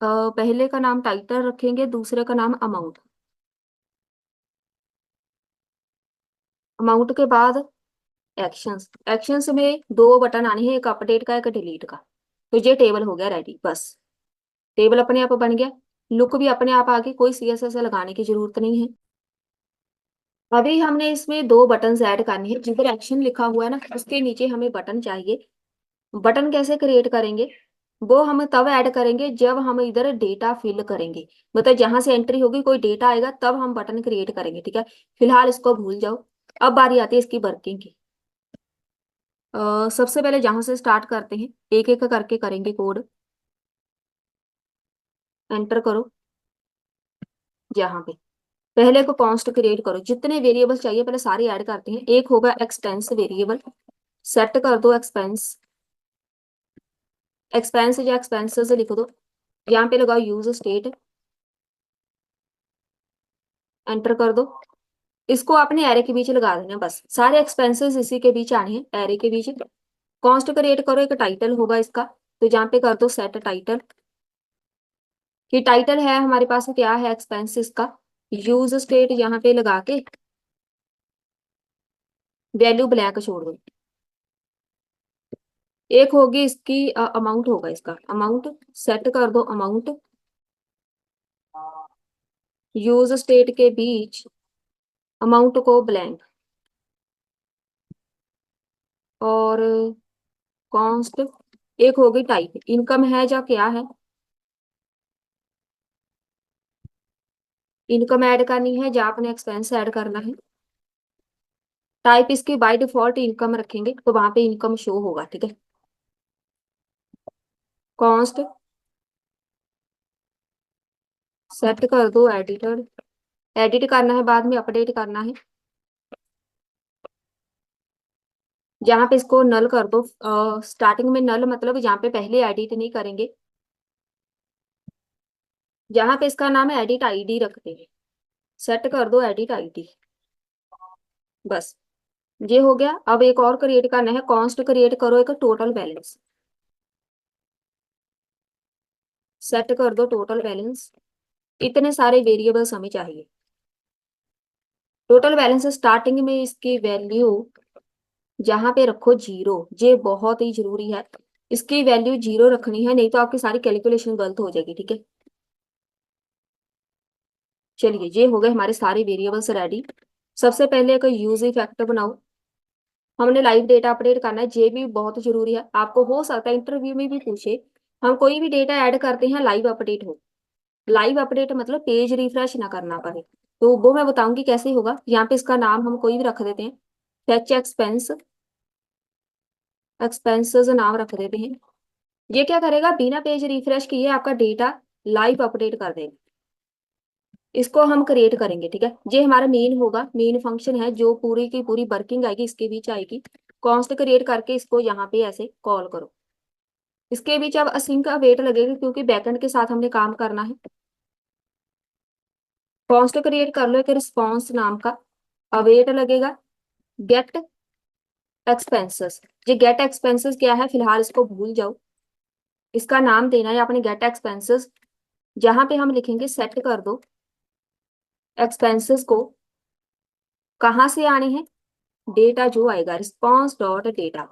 पहले का नाम टाइटल रखेंगे, दूसरे का नाम अमाउंट। अमाउंट के बाद एक्शंस, एक्शंस में 2 बटन आने हैं, एक अपडेट का एक डिलीट का। तो ये टेबल हो गया रेडी, बस टेबल अपने आप बन गया। लुक भी अपने आप आ गई, कोई CSS लगाने की जरूरत नहीं है। अभी हमने इसमें 2 बटन ऐड करने हैं, जिधर एक्शन लिखा हुआ है ना उसके नीचे हमें बटन चाहिए। बटन कैसे क्रिएट करेंगे, वो हम तब ऐड करेंगे जब हम इधर डेटा फिल करेंगे, मतलब जहां से एंट्री होगी कोई डेटा आएगा तब हम बटन क्रिएट करेंगे, ठीक है। फिलहाल इसको भूल जाओ। अब बारी आती है इसकी वर्किंग की। सबसे पहले जहां से स्टार्ट करते हैं एक एक करके करेंगे कोड। एंटर करो जहां पे, पहले को कॉन्स्ट क्रिएट करो, जितने वेरिएबल चाहिए पहले सारे ऐड करते हैं। एक होगा एक्सपेंस वेरिएबल, सेट कर दो एक्सपेंस, एक्सपेंस या एक्सपेंसेस लिख दो, यहाँ पे लगाओ यूज स्टेट, एंटर कर दो। इसको अपने एरे के बीच लगा देना, बस सारे एक्सपेंसेस इसी के बीच आने हैं, एरे के बीच। कॉन्स्ट क्रिएट करो, एक टाइटल होगा इसका, तो यहाँ पे कर दो सेट टाइटल। कि टाइटल है हमारे पास क्या है, एक्सपेंसेस का। यूज स्टेट यहाँ पे लगा के वैल्यू ब्लैंक छोड़ दो। एक होगी इसकी अमाउंट, होगा इसका अमाउंट, सेट कर दो अमाउंट। यूज स्टेट के बीच अमाउंट को ब्लैंक, और कॉन्स्ट। एक होगी टाइप, इनकम है या क्या है, इनकम ऐड करनी है या अपने एक्सपेंस ऐड करना है। टाइप इसकी बाय डिफॉल्ट इनकम रखेंगे, तो वहां पे इनकम शो होगा, ठीक है। कॉन्स्ट, सेट कर दो एडिटर, एडिट करना है बाद में, अपडेट करना है। जहाँ पे इसको नल कर दो, स्टार्टिंग में नल मतलब जहाँ पे पहले एडिट नहीं करेंगे। जहाँ पे इसका नाम है एडिट आईडी रखते हैं, सेट कर दो एडिट आईडी, बस ये हो गया। अब एक और क्रिएट करना है, कॉन्स्ट क्रिएट करो एक टोटल बैलेंस, सेट कर दो टोटल बैलेंस। इतने सारे वेरिएबल्स हमें चाहिए। टोटल बैलेंस स्टार्टिंग में इसकी वैल्यू जहां पे रखो जीरो, ये बहुत ही जरूरी है, इसकी वैल्यू जीरो रखनी है, नहीं तो आपकी सारी कैलकुलेशन गलत हो जाएगी, ठीक है। चलिए ये हो गए हमारे सारे वेरिएबल्स रेडी। सबसे पहले एक यूज इफेक्ट बनाओ, हमने लाइव डेटा अपडेट करना है, ये भी बहुत जरूरी है, आपको हो सकता है इंटरव्यू में भी पूछे। हम कोई भी डेटा ऐड करते हैं लाइव अपडेट हो, लाइव अपडेट मतलब पेज रिफ्रेश ना करना पड़े, तो वो मैं बताऊंगी कैसे होगा। यहाँ पे इसका नाम हम कोई भी रख देते हैं, फेच एक्सपेंस, एक्सपेंसेस नाम रख देते हैं। ये क्या करेगा, बिना पेज रिफ्रेश किए आपका डेटा लाइव अपडेट कर देगा। इसको हम क्रिएट करेंगे, ठीक है। ये हमारा मेन होगा, मेन फंक्शन है जो पूरी की पूरी वर्किंग आएगी इसके बीच आएगी। कॉन्स्ट क्रिएट करके इसको यहाँ पे ऐसे कॉल करो। इसके बीच अब असिंक का वेट लगेगा क्योंकि बैकएंड के साथ हमने काम करना है। कॉन्स्ट क्रिएट कर लो एक रिस्पॉन्स नाम का, अवेट लगेगा गेट एक्सपेंसेस। ये गेट एक्सपेंसेस क्या है, फिलहाल इसको भूल जाओ, इसका नाम देना है अपने गेट एक्सपेंसेस। जहां पे हम लिखेंगे सेट कर दो एक्सपेंसेस को, कहाँ से आने हैं, डेटा जो आएगा रिस्पॉन्स डॉट डेटा,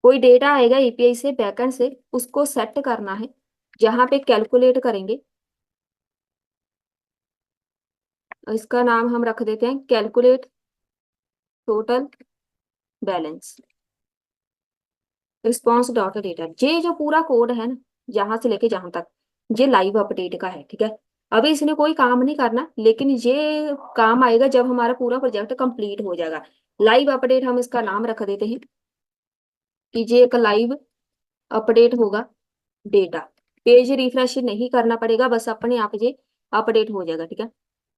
कोई डेटा आएगा एपीआई से बैकएंड से, उसको सेट करना है। जहां पे कैलकुलेट करेंगे, इसका नाम हम रख देते हैं calculate total balance response dot data. ये जो पूरा कोड है ना, जहां से लेके जहां तक, ये लाइव अपडेट का है, ठीक है। अभी इसने कोई काम नहीं करना, लेकिन ये काम आएगा जब हमारा पूरा प्रोजेक्ट कंप्लीट हो जाएगा। लाइव अपडेट हम इसका नाम रख देते हैं कि ये एक लाइव अपडेट होगा डेटा। पेज रिफ्रेश नहीं करना पड़ेगा, बस अपने आप ये अपडेट हो जाएगा, ठीक है।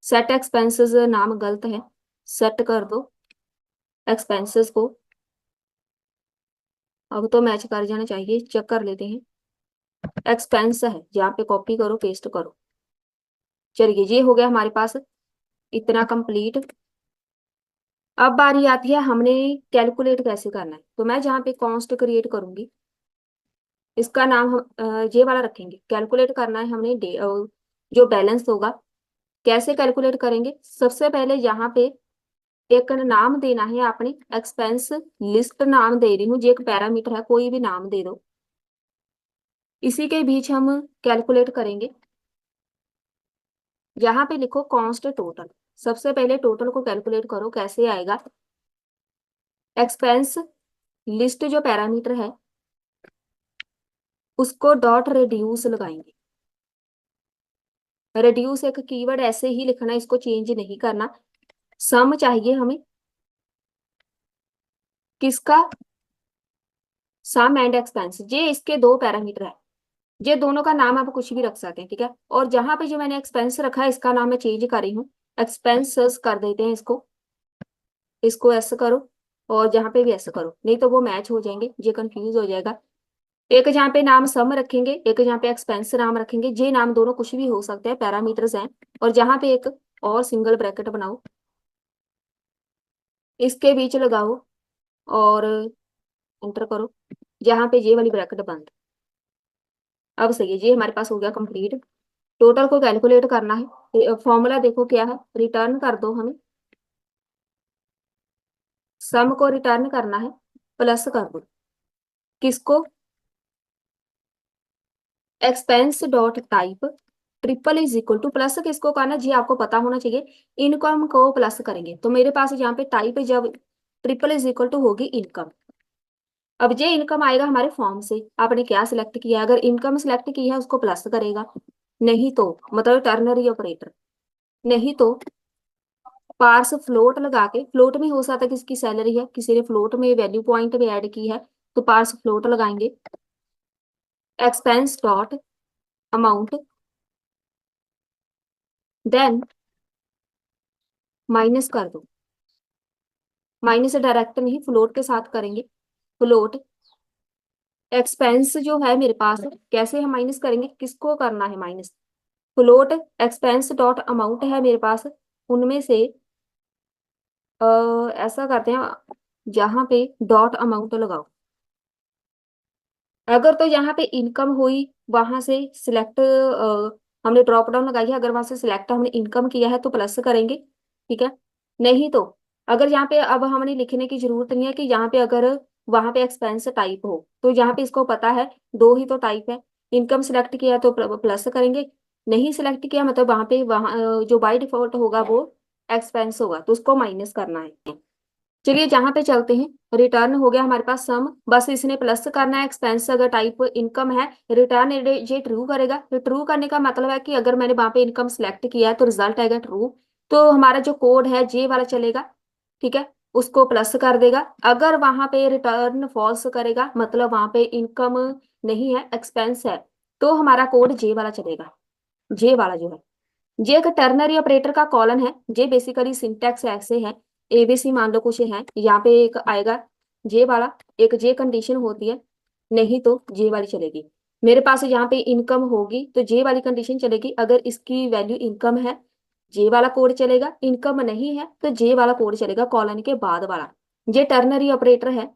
सेट एक्सपेंसेस नाम गलत है, सेट कर दो एक्सपेंसेस को, अब तो मैच कर जाना चाहिए, चेक कर लेते हैं। एक्सपेंस है, यहाँ पे कॉपी करो पेस्ट करो। चलिए ये हो गया हमारे पास इतना कंप्लीट। अब बारी आती है हमने कैलकुलेट कैसे करना है, तो मैं जहाँ पे कॉन्स्ट क्रिएट करूंगी, इसका नाम हम ये वाला रखेंगे। कैलकुलेट करना है हमने जो बैलेंस होगा, कैसे कैलकुलेट करेंगे, सबसे पहले यहाँ पे एक नाम देना है आपने, एक्सपेंस लिस्ट नाम दे रही हूँ, जो एक पैरामीटर है, कोई भी नाम दे दो। इसी के बीच हम कैलकुलेट करेंगे, यहाँ पे लिखो कॉन्स्ट टोटल। सबसे पहले टोटल को कैलकुलेट करो, कैसे आएगा, एक्सपेंस लिस्ट जो पैरामीटर है उसको डॉट रिड्यूस लगाएंगे। रिड्यूस एक कीवर्ड ऐसे ही लिखना, इसको चेंज नहीं करना। सम चाहिए हमें किसका, सम एंड एक्सपेंस, ये इसके दो पैरामीटर है। ये दोनों का नाम आप कुछ भी रख सकते हैं, ठीक है। और जहां पे जो मैंने एक्सपेंस रखा है इसका नाम मैं चेंज कर रही हूँ, एक्सपेंसेस कर देते हैं इसको। इसको ऐसे करो और जहां पे भी ऐसे करो, नहीं तो वो मैच हो जाएंगे, ये कंफ्यूज हो जाएगा। एक जहाँ पे नाम सम रखेंगे, एक जहाँ पे एक्सपेंस नाम रखेंगे, ये नाम दोनों कुछ भी हो सकते हैं, पैरामीटर्स हैं। और जहां पे एक और सिंगल ब्रैकेट बनाओ, इसके बीच लगाओ और एंटर करो, जहां पे ये वाली ब्रैकेट बंद। अब सही है, ये हमारे पास हो गया कंप्लीट। टोटल को कैलकुलेट करना है, फॉर्मूला देखो क्या है, रिटर्न कर दो हमें, सम को रिटर्न करना है, प्लस कर दो किसको, expense dot type triple is equal to, plus किसको करना जी आपको पता होना चाहिए, इनकम को प्लस करेंगे। तो मेरे पास यहाँ पे टाइप जब ट्रिपल इज इक्वल टू होगी इनकम। अब ये इनकम आएगा हमारे फॉर्म से, आपने क्या सिलेक्ट किया है, अगर इनकम सिलेक्ट की है उसको प्लस करेगा, नहीं तो मतलब टर्नरी ऑपरेटर, नहीं तो पार्स फ्लोट लगा के, फ्लोट में हो सकता है किसकी सैलरी है, किसी ने फ्लोट में वैल्यू पॉइंट में ऐड की है, तो पार्स फ्लोट लगाएंगे, expense dot amount, then minus कर दो, माइनस डायरेक्ट नहीं फ्लोट के साथ करेंगे, फ्लोट एक्सपेंस जो है मेरे पास, कैसे हम माइनस करेंगे, किसको करना है minus, float expense dot amount है मेरे पास, उनमें से ऐसा करते हैं, जहां पे डॉट अमाउंट लगाओ, अगर तो यहाँ पे इनकम हुई वहां से सिलेक्ट, हमने ड्रॉप डाउन लगाई है, अगर वहां से सिलेक्ट हमने इनकम किया है तो प्लस करेंगे, ठीक है। नहीं तो अगर यहाँ पे अब हमने लिखने की जरूरत नहीं है कि यहाँ पे अगर वहां पे एक्सपेंस टाइप हो, तो यहाँ पे इसको पता है दो ही तो टाइप है, इनकम सिलेक्ट किया तो प्लस करेंगे, नहीं सिलेक्ट किया मतलब वहां पे वहां जो बाय डिफॉल्ट होगा वो एक्सपेंस होगा, तो उसको माइनस करना है। चलिए जहां पे चलते हैं, रिटर्न हो गया हमारे पास सम, बस इसने प्लस करना है, एक्सपेंस अगर टाइप इनकम है, रिटर्न ये ट्रू करेगा। तो ट्रू करने का मतलब है कि अगर मैंने वहां पे इनकम सेलेक्ट किया है तो रिजल्ट आएगा ट्रू, तो हमारा जो कोड है जे वाला चलेगा, ठीक है, उसको प्लस कर देगा। अगर वहां पे रिटर्न फॉल्स करेगा मतलब वहां पे इनकम नहीं है एक्सपेंस है, तो हमारा कोड जे वाला चलेगा, जे वाला जो है। जे एक टर्नरी ऑपरेटर का कॉलन है, जे बेसिकली सिंटैक्स ऐसे है, एबीसी मान लो कुछ है, यहाँ पे एक आएगा जे वाला, एक जे कंडीशन होती है, नहीं तो जे वाली चलेगी। मेरे पास यहाँ पे इनकम होगी तो जे वाली कंडीशन चलेगी, अगर इसकी वैल्यू इनकम है जे वाला कोड चलेगा, इनकम नहीं है तो जे वाला कोड चलेगा, कॉलन के बाद वाला। जे टर्नरी ऑपरेटर है,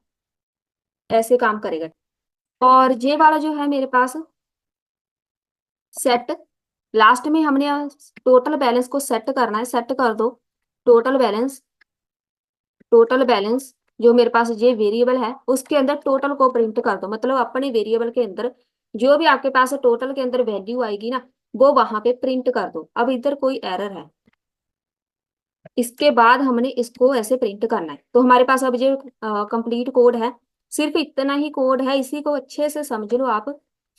ऐसे काम करेगा। और जे वाला जो है मेरे पास सेट, लास्ट में हमने टोटल बैलेंस को सेट करना है, सेट कर दो टोटल बैलेंस, टोटल बैलेंस जो मेरे पास ये वेरिएबल है उसके अंदर टोटल को प्रिंट कर दो, मतलब अपने वेरिएबल के अंदर जो भी आपके पास टोटल के अंदर वैल्यू आएगी ना, वो वहां पे प्रिंट कर दो। अब इधर कोई एरर है, इसके बाद हमने इसको ऐसे प्रिंट करना है, तो हमारे पास अब ये कंप्लीट कोड है, सिर्फ इतना ही कोड है, इसी को अच्छे से समझ लो आप,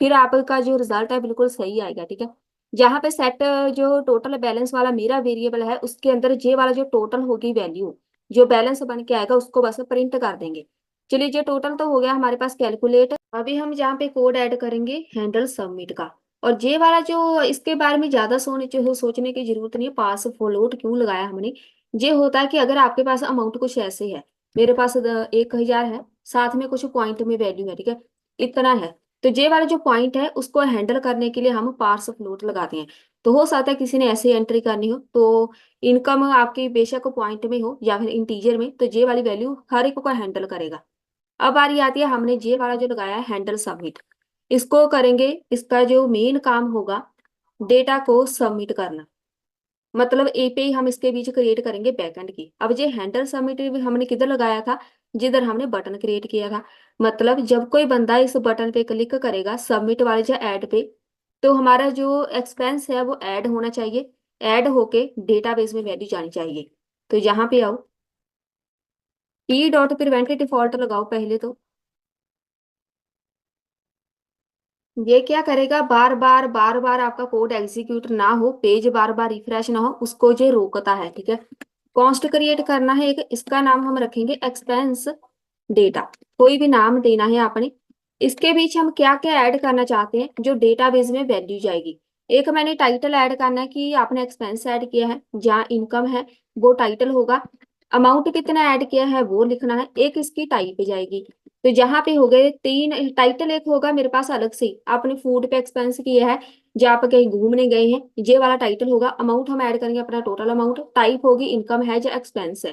फिर आपका जो रिजल्ट है बिल्कुल सही आएगा, ठीक है। जहाँ पे सेट जो टोटल बैलेंस वाला मेरा वेरिएबल है उसके अंदर जे वाला जो टोटल होगी वैल्यू, जो बैलेंस बन के आएगा उसको बस प्रिंट कर देंगे। चलिए ये टोटल तो हो गया हमारे पास कैलकुलेट, अभी हम जहाँ पे कोड ऐड करेंगे हैंडल सबमिट का। और जे वाला जो, इसके बारे में ज्यादा सोचने की जरूरत नहीं है, पास फ्लोट क्यों लगाया हमने। ये होता है कि अगर आपके पास अमाउंट कुछ ऐसे है, मेरे पास 1,000 है, साथ में कुछ पॉइंट में वैल्यू है, ठीक है, इतना है, तो जे वाला जो पॉइंट है उसको हैंडल करने के लिए हम पार्स फ्लोट लगाते हैं। तो हो सकता है किसी ने ऐसे एंट्री करनी हो, तो इनकम आपकी बेशक पॉइंट में हो या फिर इंटीजर में, तो जे वाली वैल्यू हर एक को हैंडल करेगा। अब बारी आती है, हमने जे वाला जो लगाया है हैंडल सबमिट, इसको करेंगे, इसका जो मेन काम होगा डेटा को सबमिट करना, मतलब एपीआई हम इसके बीच क्रिएट करेंगे बैकएंड की। अब ये हैंडल सबमिट भी हमने किधर लगाया था, जिधर हमने बटन क्रिएट किया था, मतलब जब कोई बंदा इस बटन पे क्लिक करेगा सबमिट वाले या ऐड पे, तो हमारा जो एक्सपेंस है वो ऐड होना चाहिए, ऐड होके डेटाबेस में वैल्यू जानी चाहिए। तो यहाँ पे आओ, टी डॉट प्रिवेंट डिफॉल्ट लगाओ पहले तो, ये क्या करेगा, बार बार आपका कोड एग्जीक्यूट ना हो, पेज बार बार रिफ्रेश ना हो, उसको ये रोकता है, ठीक है। कॉन्स्ट क्रिएट करना है एक, इसका नाम हम रखेंगे एक्सपेंस डेटा, कोई भी नाम देना है आपने, इसके बीच हम क्या क्या ऐड करना चाहते हैं जो डेटाबेस में वैल्यू जाएगी। एक मैंने टाइटल ऐड करना है कि आपने एक्सपेंस ऐड किया है, जहाँ इनकम है वो टाइटल होगा। अमाउंट कितना ऐड किया है वो लिखना है। एक इसकी टाइप जाएगी। तो जहाँ पे हो गए तीन टाइटल, एक होगा मेरे पास अलग से आपने फूड पे एक्सपेंस किया है, जहाँ पे कहीं घूमने गए हैं, ये वाला टाइटल होगा। अमाउंट हम ऐड करेंगे अपना टोटल अमाउंट। टाइप होगी इनकम है या एक्सपेंस है।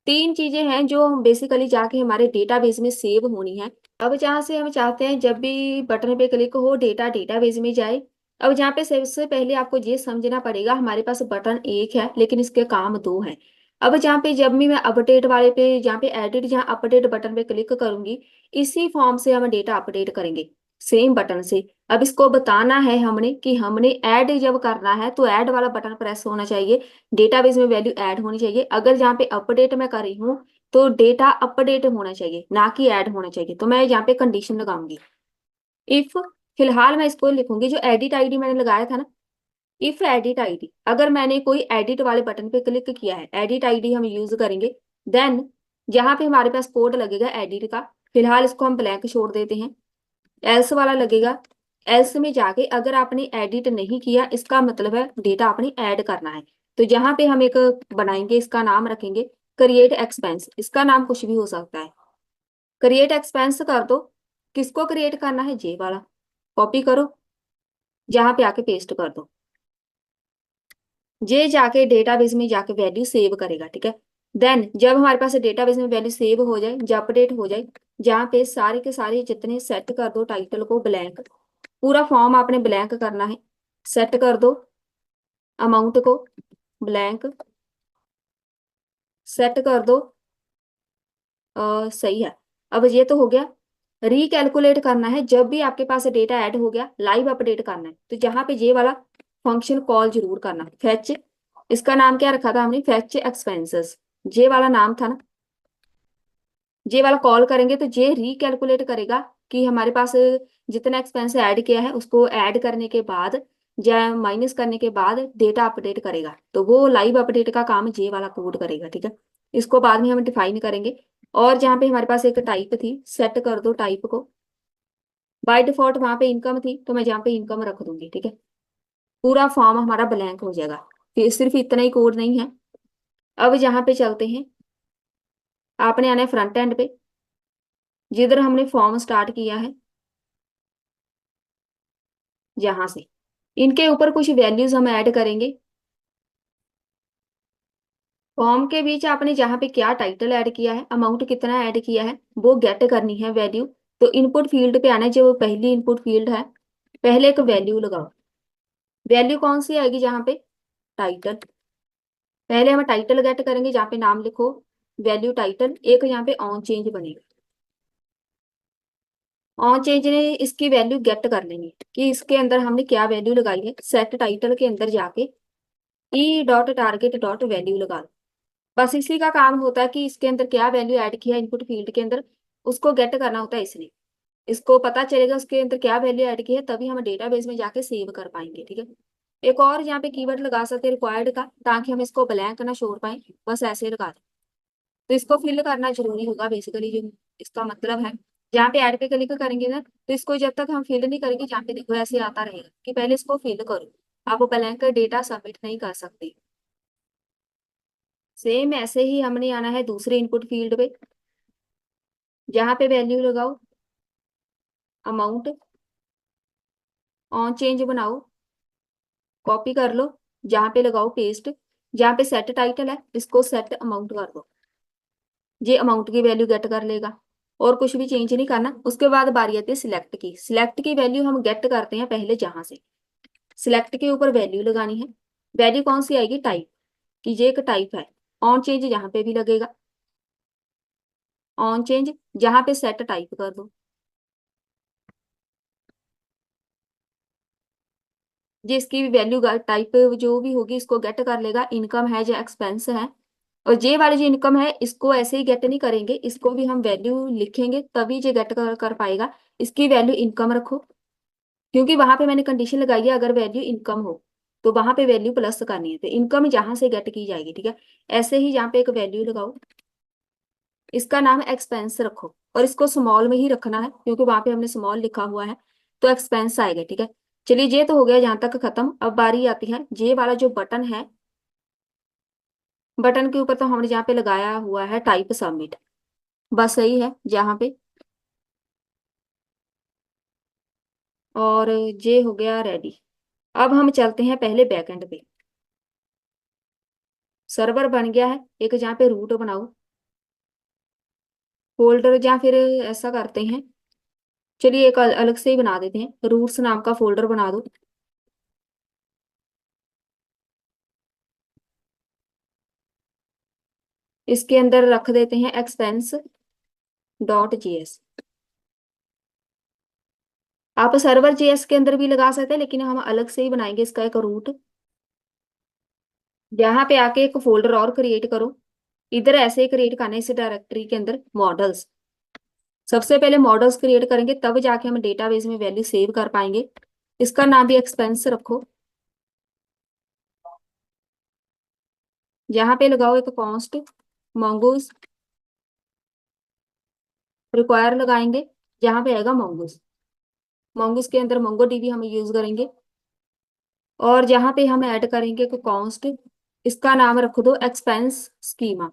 तीन चीजें हैं जो हम बेसिकली जाके हमारे डेटाबेस में सेव होनी है। अब जहाँ से हम चाहते हैं जब भी बटन पे क्लिक हो डेटा डेटाबेस में जाए। अब जहाँ पे सबसे पहले आपको ये समझना पड़ेगा, हमारे पास बटन एक है लेकिन इसके काम दो हैं। अब जहाँ पे जब भी मैं अपडेट वाले पे, जहाँ पे एडिट, जहाँ अपडेट बटन पे क्लिक करूंगी, इसी फॉर्म से हम डेटा अपडेट करेंगे, सेम बटन से। अब इसको बताना है हमने कि हमने ऐड जब करना है तो ऐड वाला बटन प्रेस होना चाहिए, डेटाबेस में वैल्यू ऐड होनी चाहिए। अगर जहाँ पे अपडेट मैं कर रही हूँ तो डेटा अपडेट होना चाहिए, ना कि ऐड होना चाहिए। तो मैं यहाँ पे कंडीशन लगाऊंगी इफ, फिलहाल मैं इसको लिखूंगी जो एडिट आईडी मैंने लगाया था ना, इफ एडिट आईडी, अगर मैंने कोई एडिट वाले बटन पे क्लिक किया है, एडिट आईडी हम यूज करेंगे, देन जहाँ पे हमारे पास कोड लगेगा एडिट का, फिलहाल इसको हम ब्लैंक छोड़ देते हैं। एल्स वाला लगेगा, एल्स में जाके अगर आपने एडिट नहीं किया इसका मतलब है डेटा आपने ऐड करना है। तो जहां पे हम एक बनाएंगे, इसका नाम रखेंगे क्रिएट एक्सपेंस, इसका नाम कुछ भी हो सकता है। क्रिएट एक्सपेंस कर दो। किसको क्रिएट करना है, जे वाला, कॉपी करो, जहां पे आके पेस्ट कर दो। जे जाके डेटाबेस में जाके वैल्यू सेव करेगा, ठीक है। देन जब हमारे पास डेटाबेस में वैल्यू सेव हो जाए, जब अपडेट हो जाए, जहाँ पे सारे के सारे जितने सेट कर दो, टाइटल को ब्लैंक, पूरा फॉर्म आपने ब्लैंक करना है। सेट कर दो अमाउंट को ब्लैंक, सेट कर दो, सही है। अब ये तो हो गया। रिकैलकुलेट करना है जब भी आपके पास डेटा ऐड हो गया, लाइव अपडेट करना है, तो जहां पे ये वाला फंक्शन कॉल जरूर करना। फैच, इसका नाम क्या रखा था हमने, फैच एक्सपेंसेस, जे वाला नाम था ना। जे वाला कॉल करेंगे तो जे रिकैलकुलेट करेगा कि हमारे पास जितना एक्सपेंस ऐड किया है उसको ऐड करने के बाद या माइनस करने के बाद डेटा अपडेट करेगा। तो वो लाइव अपडेट का काम जे वाला कोड करेगा, ठीक है। इसको बाद में हम डिफाइन करेंगे। और जहाँ पे हमारे पास एक टाइप थी, सेट कर दो टाइप को। बाय डिफॉल्ट वहां पे इनकम थी तो मैं जहाँ पे इनकम रख दूंगी, ठीक है। पूरा फॉर्म हमारा ब्लैंक हो जाएगा। फिर सिर्फ इतना ही कोड नहीं है। अब यहाँ पे चलते हैं, आपने आना है फ्रंट एंड पे, जिधर हमने फॉर्म स्टार्ट किया है, जहां से इनके ऊपर कुछ वैल्यूज हम ऐड करेंगे। फॉर्म के बीच आपने जहाँ पे क्या टाइटल ऐड किया है, अमाउंट कितना ऐड किया है, वो गेट करनी है वैल्यू। तो इनपुट फील्ड पे आना है, जो पहली इनपुट फील्ड है, पहले एक वैल्यू लगाओ। वैल्यू कौन सी आएगी, जहाँ पे टाइटल, पहले हम टाइटल गेट करेंगे, जहाँ पे नाम लिखो वैल्यू टाइटल, एक यहाँ पे ऑन चेंज बनेगा। ऑन चेंज ने इसकी वैल्यू गेट कर लेंगे कि इसके अंदर हमने क्या वैल्यू लगाई है। सेट टाइटल के अंदर जाके E dot target dot value लगा दो। बस इसी का काम होता है कि इसके अंदर क्या वैल्यू ऐड किया इनपुट फील्ड के अंदर, उसको गेट करना होता है इसने। इसको पता चलेगा उसके अंदर क्या वैल्यू ऐड की है, तभी हम डेटाबेस में जाके सेव कर पाएंगे, ठीक है। एक और यहाँ पे कीवर्ड लगा सकते हैं रिक्वायर्ड का, ताकि हम इसको ब्लैंक ना छोड़ पाए, बस ऐसे लगा दें। तो इसको फिल करना जरूरी होगा बेसिकली, जो इसका मतलब है। जहाँ पे ऐड पे क्लिक करेंगे ना, तो इसको जब तक हम फिल नहीं करेंगे, जहाँ पे देखो ऐसे आता रहेगा कि पहले इसको फिल करो, आप ब्लैंक डेटा सबमिट नहीं कर सकते। सेम ऐसे ही हमने आना है दूसरे इनपुट फील्ड पे, जहाँ पे वैल्यू लगाओ अमाउंट, ऑन चेंज बनाओ, कॉपी कर लो, जहाँ पे लगाओ पेस्ट, जहाँ पे सेट टाइटल है इसको सेट अमाउंट कर दो, ये अमाउंट की वैल्यू गेट कर लेगा। और कुछ भी चेंज नहीं करना। उसके बाद बारी आती है सिलेक्ट की। सिलेक्ट की वैल्यू हम गेट करते हैं पहले, जहां से सिलेक्ट के ऊपर वैल्यू लगानी है। वैल्यू कौन सी आएगी, टाइप की, ये एक टाइप है। ऑन चेंज जहाँ पे भी लगेगा, ऑन चेंज जहाँ पे सेट टाइप कर दो। जिसकी भी वैल्यू टाइप जो भी होगी इसको गेट कर लेगा, इनकम है या एक्सपेंस है। और ये वाली जो इनकम है इसको ऐसे ही गेट नहीं करेंगे, इसको भी हम वैल्यू लिखेंगे तभी ये गेट कर पाएगा। इसकी वैल्यू इनकम रखो, क्योंकि वहां पे मैंने कंडीशन लगाई है अगर वैल्यू इनकम हो तो वहां पे वैल्यू प्लस करनी है, तो इनकम जहां से गेट की जाएगी, ठीक है। ऐसे ही यहाँ पे एक वैल्यू लगाओ, इसका नाम एक्सपेंस रखो और इसको स्मॉल में ही रखना है क्योंकि वहां पे हमने स्मॉल लिखा हुआ है, तो एक्सपेंस आएगा। ठीक है, चलिए ये तो हो गया यहाँ तक खत्म। अब बारी आती है ये वाला जो बटन है, बटन के ऊपर तो हमने जहाँ पे लगाया हुआ है टाइप सबमिट, बस सही है जहाँ पे। और ये हो गया रेडी। अब हम चलते हैं पहले बैकएंड पे। सर्वर बन गया है एक, जहाँ पे रूट बनाओ फोल्डर, या फिर ऐसा करते हैं, चलिए एक अलग से ही बना देते हैं, रूट्स नाम का फोल्डर बना दो। इसके अंदर रख देते हैं एक्सपेंस डॉट जीएस। आप सर्वर जेएस के अंदर भी लगा सकते हैं, लेकिन हम अलग से ही बनाएंगे इसका एक रूट। यहाँ पे आके एक फोल्डर और क्रिएट करो, इधर ऐसे ही क्रिएट करना है इस डायरेक्टरी के अंदर मॉडल्स। सबसे पहले मॉडल्स क्रिएट करेंगे तब जाके हम डेटाबेस में वैल्यू सेव कर पाएंगे। इसका नाम भी एक्सपेंस रखो। यहाँ पे लगाओ एक कॉन्स्ट mongoose रिक्वायर लगाएंगे, जहाँ पे आएगा mongoose। mongoose के अंदर मोंगो डीबी हम यूज करेंगे। और जहाँ पे हम ऐड करेंगे एक कॉन्स्ट, इसका नाम रख दो एक्सपेंस स्कीमा।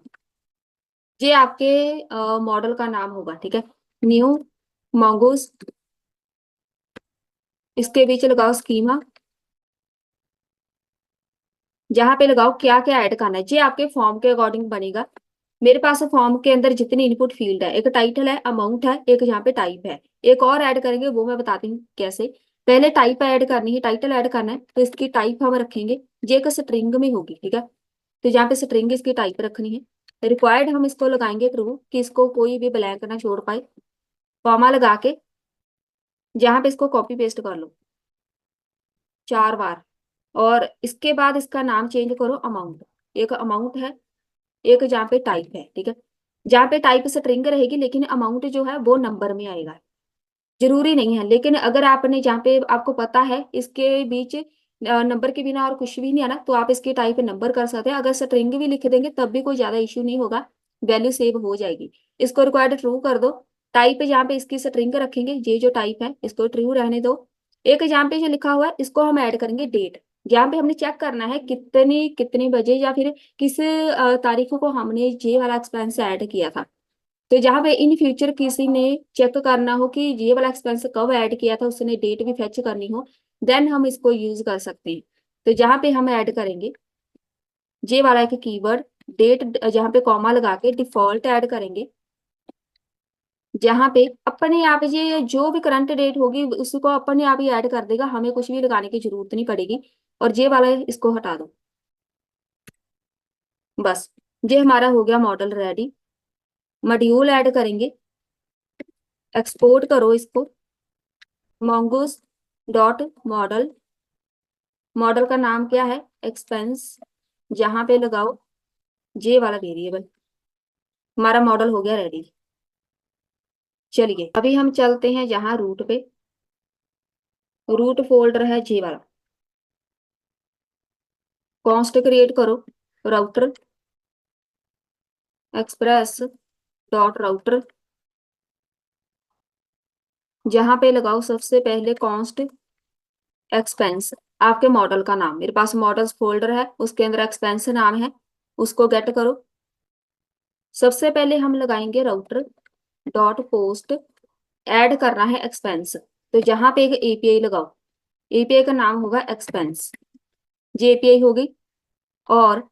ये आपके मॉडल का नाम होगा। ठीक है, न्यू mongoose, इसके बीच लगाओ स्कीमा। जहाँ पे लगाओ क्या क्या ऐड करना है, ये आपके फॉर्म के अकॉर्डिंग बनेगा। मेरे पास फॉर्म के अंदर जितनी इनपुट फील्ड है, एक टाइटल है, अमाउंट है, एक यहाँ पे टाइप है, एक और ऐड करेंगे वो मैं बताती हूँ कैसे। पहले टाइप ऐड करनी है, टाइटल ऐड करना है, तो इसकी टाइप हम रखेंगे, ये एक स्ट्रिंग में होगी। ठीक है, तो यहाँ पे स्ट्रिंग इसकी टाइप रखनी है। रिक्वायर्ड हम इसको लगाएंगे ट्रू, कि इसको कोई भी ब्लैंक ना छोड़ पाए, कॉमा लगा के जहाँ पे इसको कॉपी पेस्ट कर लो 4 बार। और इसके बाद इसका नाम चेंज करो अमाउंट, एक अमाउंट है, एक जहाँ पे टाइप है। ठीक है, जहाँ पे टाइप स्ट्रिंग रहेगी लेकिन अमाउंट जो है वो नंबर में आएगा। जरूरी नहीं है, लेकिन अगर आपने जहाँ पे आपको पता है इसके बीच नंबर के बिना और कुछ भी नहीं आना, तो आप इसके टाइप नंबर कर सकते हैं। अगर स्ट्रिंग भी लिख देंगे तब भी कोई ज्यादा इश्यू नहीं होगा, वैल्यू सेव हो जाएगी। इसको रिक्वायर्ड ट्रू कर दो। टाइप जहाँ पे इसकी स्ट्रिंग रखेंगे, ये जो टाइप है इसको ट्रू रहने दो। एक जहाँ पे जो लिखा हुआ है इसको हम ऐड करेंगे डेट, जहाँ पे हमने चेक करना है कितनी कितने बजे या फिर किस तारीख को हमने ये वाला एक्सपेंस ऐड किया था। तो जहाँ पे इन फ्यूचर किसी ने चेक करना हो कि ये वाला एक्सपेंस कब ऐड किया था, उसने डेट भी फेच करनी हो, देन हम इसको यूज कर सकते हैं। तो जहाँ पे हम ऐड करेंगे ये वाला एक कीवर्ड डेट, जहाँ पे कॉमा लगा के डिफॉल्ट ऐड करेंगे, जहाँ पे अपने आप ये जो भी करंट डेट होगी उसको अपने आप ही ऐड कर देगा, हमें कुछ भी लगाने की जरूरत नहीं पड़ेगी। और ये वाला इसको हटा दो, बस ये हमारा हो गया मॉडल रेडी। मॉड्यूल ऐड करेंगे, एक्सपोर्ट करो इसको mongoose डॉट मॉडल, मॉडल का नाम क्या है एक्सपेंस, जहां पे लगाओ जे वाला वेरिएबल। हमारा मॉडल हो गया रेडी। चलिए अभी हम चलते हैं यहाँ रूट पे, रूट फोल्डर है जे वाला, कॉन्स्ट क्रिएट करो राउटर एक्सप्रेस डॉट राउटर, जहां पे लगाओ सबसे पहले कॉन्स्ट एक्सपेंस, आपके मॉडल का नाम, मेरे पास मॉडल्स फोल्डर है उसके अंदर एक्सपेंस नाम है, उसको गेट करो। सबसे पहले हम लगाएंगे राउटर डॉट पोस्ट, ऐड करना है एक्सपेंस, तो जहां पे एक एपीआई लगाओ, एपीआई का नाम होगा एक्सपेंस, ये एपीआई होगी। और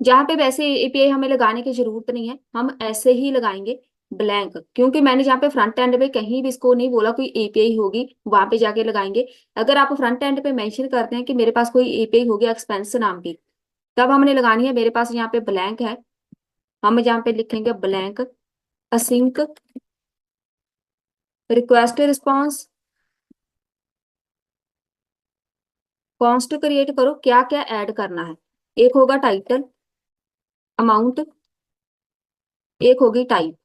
जहां पे वैसे एपीआई हमें लगाने की जरूरत नहीं है, हम ऐसे ही लगाएंगे ब्लैंक, क्योंकि मैंने जहाँ पे फ्रंट एंड पे कहीं भी इसको नहीं बोला कोई एपीआई होगी, वहां पे जाके लगाएंगे। अगर आप फ्रंट एंड पे मेंशन करते हैं कि मेरे पास कोई एपीआई होगी एक्सपेंस नाम की, तब हमने लगानी है। मेरे पास यहाँ पे ब्लैंक है, हम जहाँ पे लिखेंगे blank async request response, const create करो क्या क्या ऐड करना है। एक होगा टाइटल अमाउंट, एक होगी टाइप,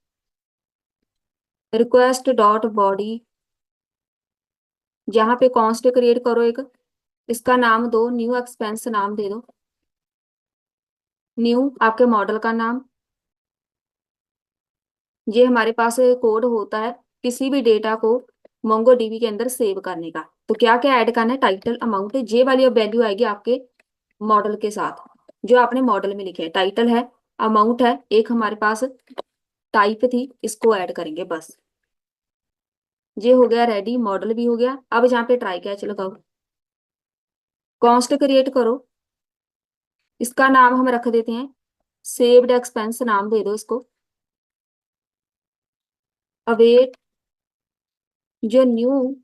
रिक्वेस्ट डॉट बॉडी, जहां पे कॉन्स्ट क्रिएट करो एक, इसका नाम दो न्यू एक्सपेंस नाम दे दो, न्यू आपके मॉडल का नाम, ये हमारे पास कोड होता है किसी भी डेटा को मोंगोडीबी के अंदर सेव करने का। तो क्या क्या ऐड करना है, टाइटल अमाउंट, जे वाली वैल्यू आएगी आपके मॉडल के साथ जो आपने मॉडल में लिखे है। टाइटल है, अमाउंट है, एक हमारे पास टाइप थी, इसको ऐड करेंगे बस। ये हो गया रेडी, मॉडल भी हो गया। अब यहाँ पे ट्राई कैच लगाओ, कॉस्ट क्रिएट करो। इसका नाम हम रख देते हैं सेव्ड एक्सपेंस, नाम दे दो इसको। अवेट जो न्यू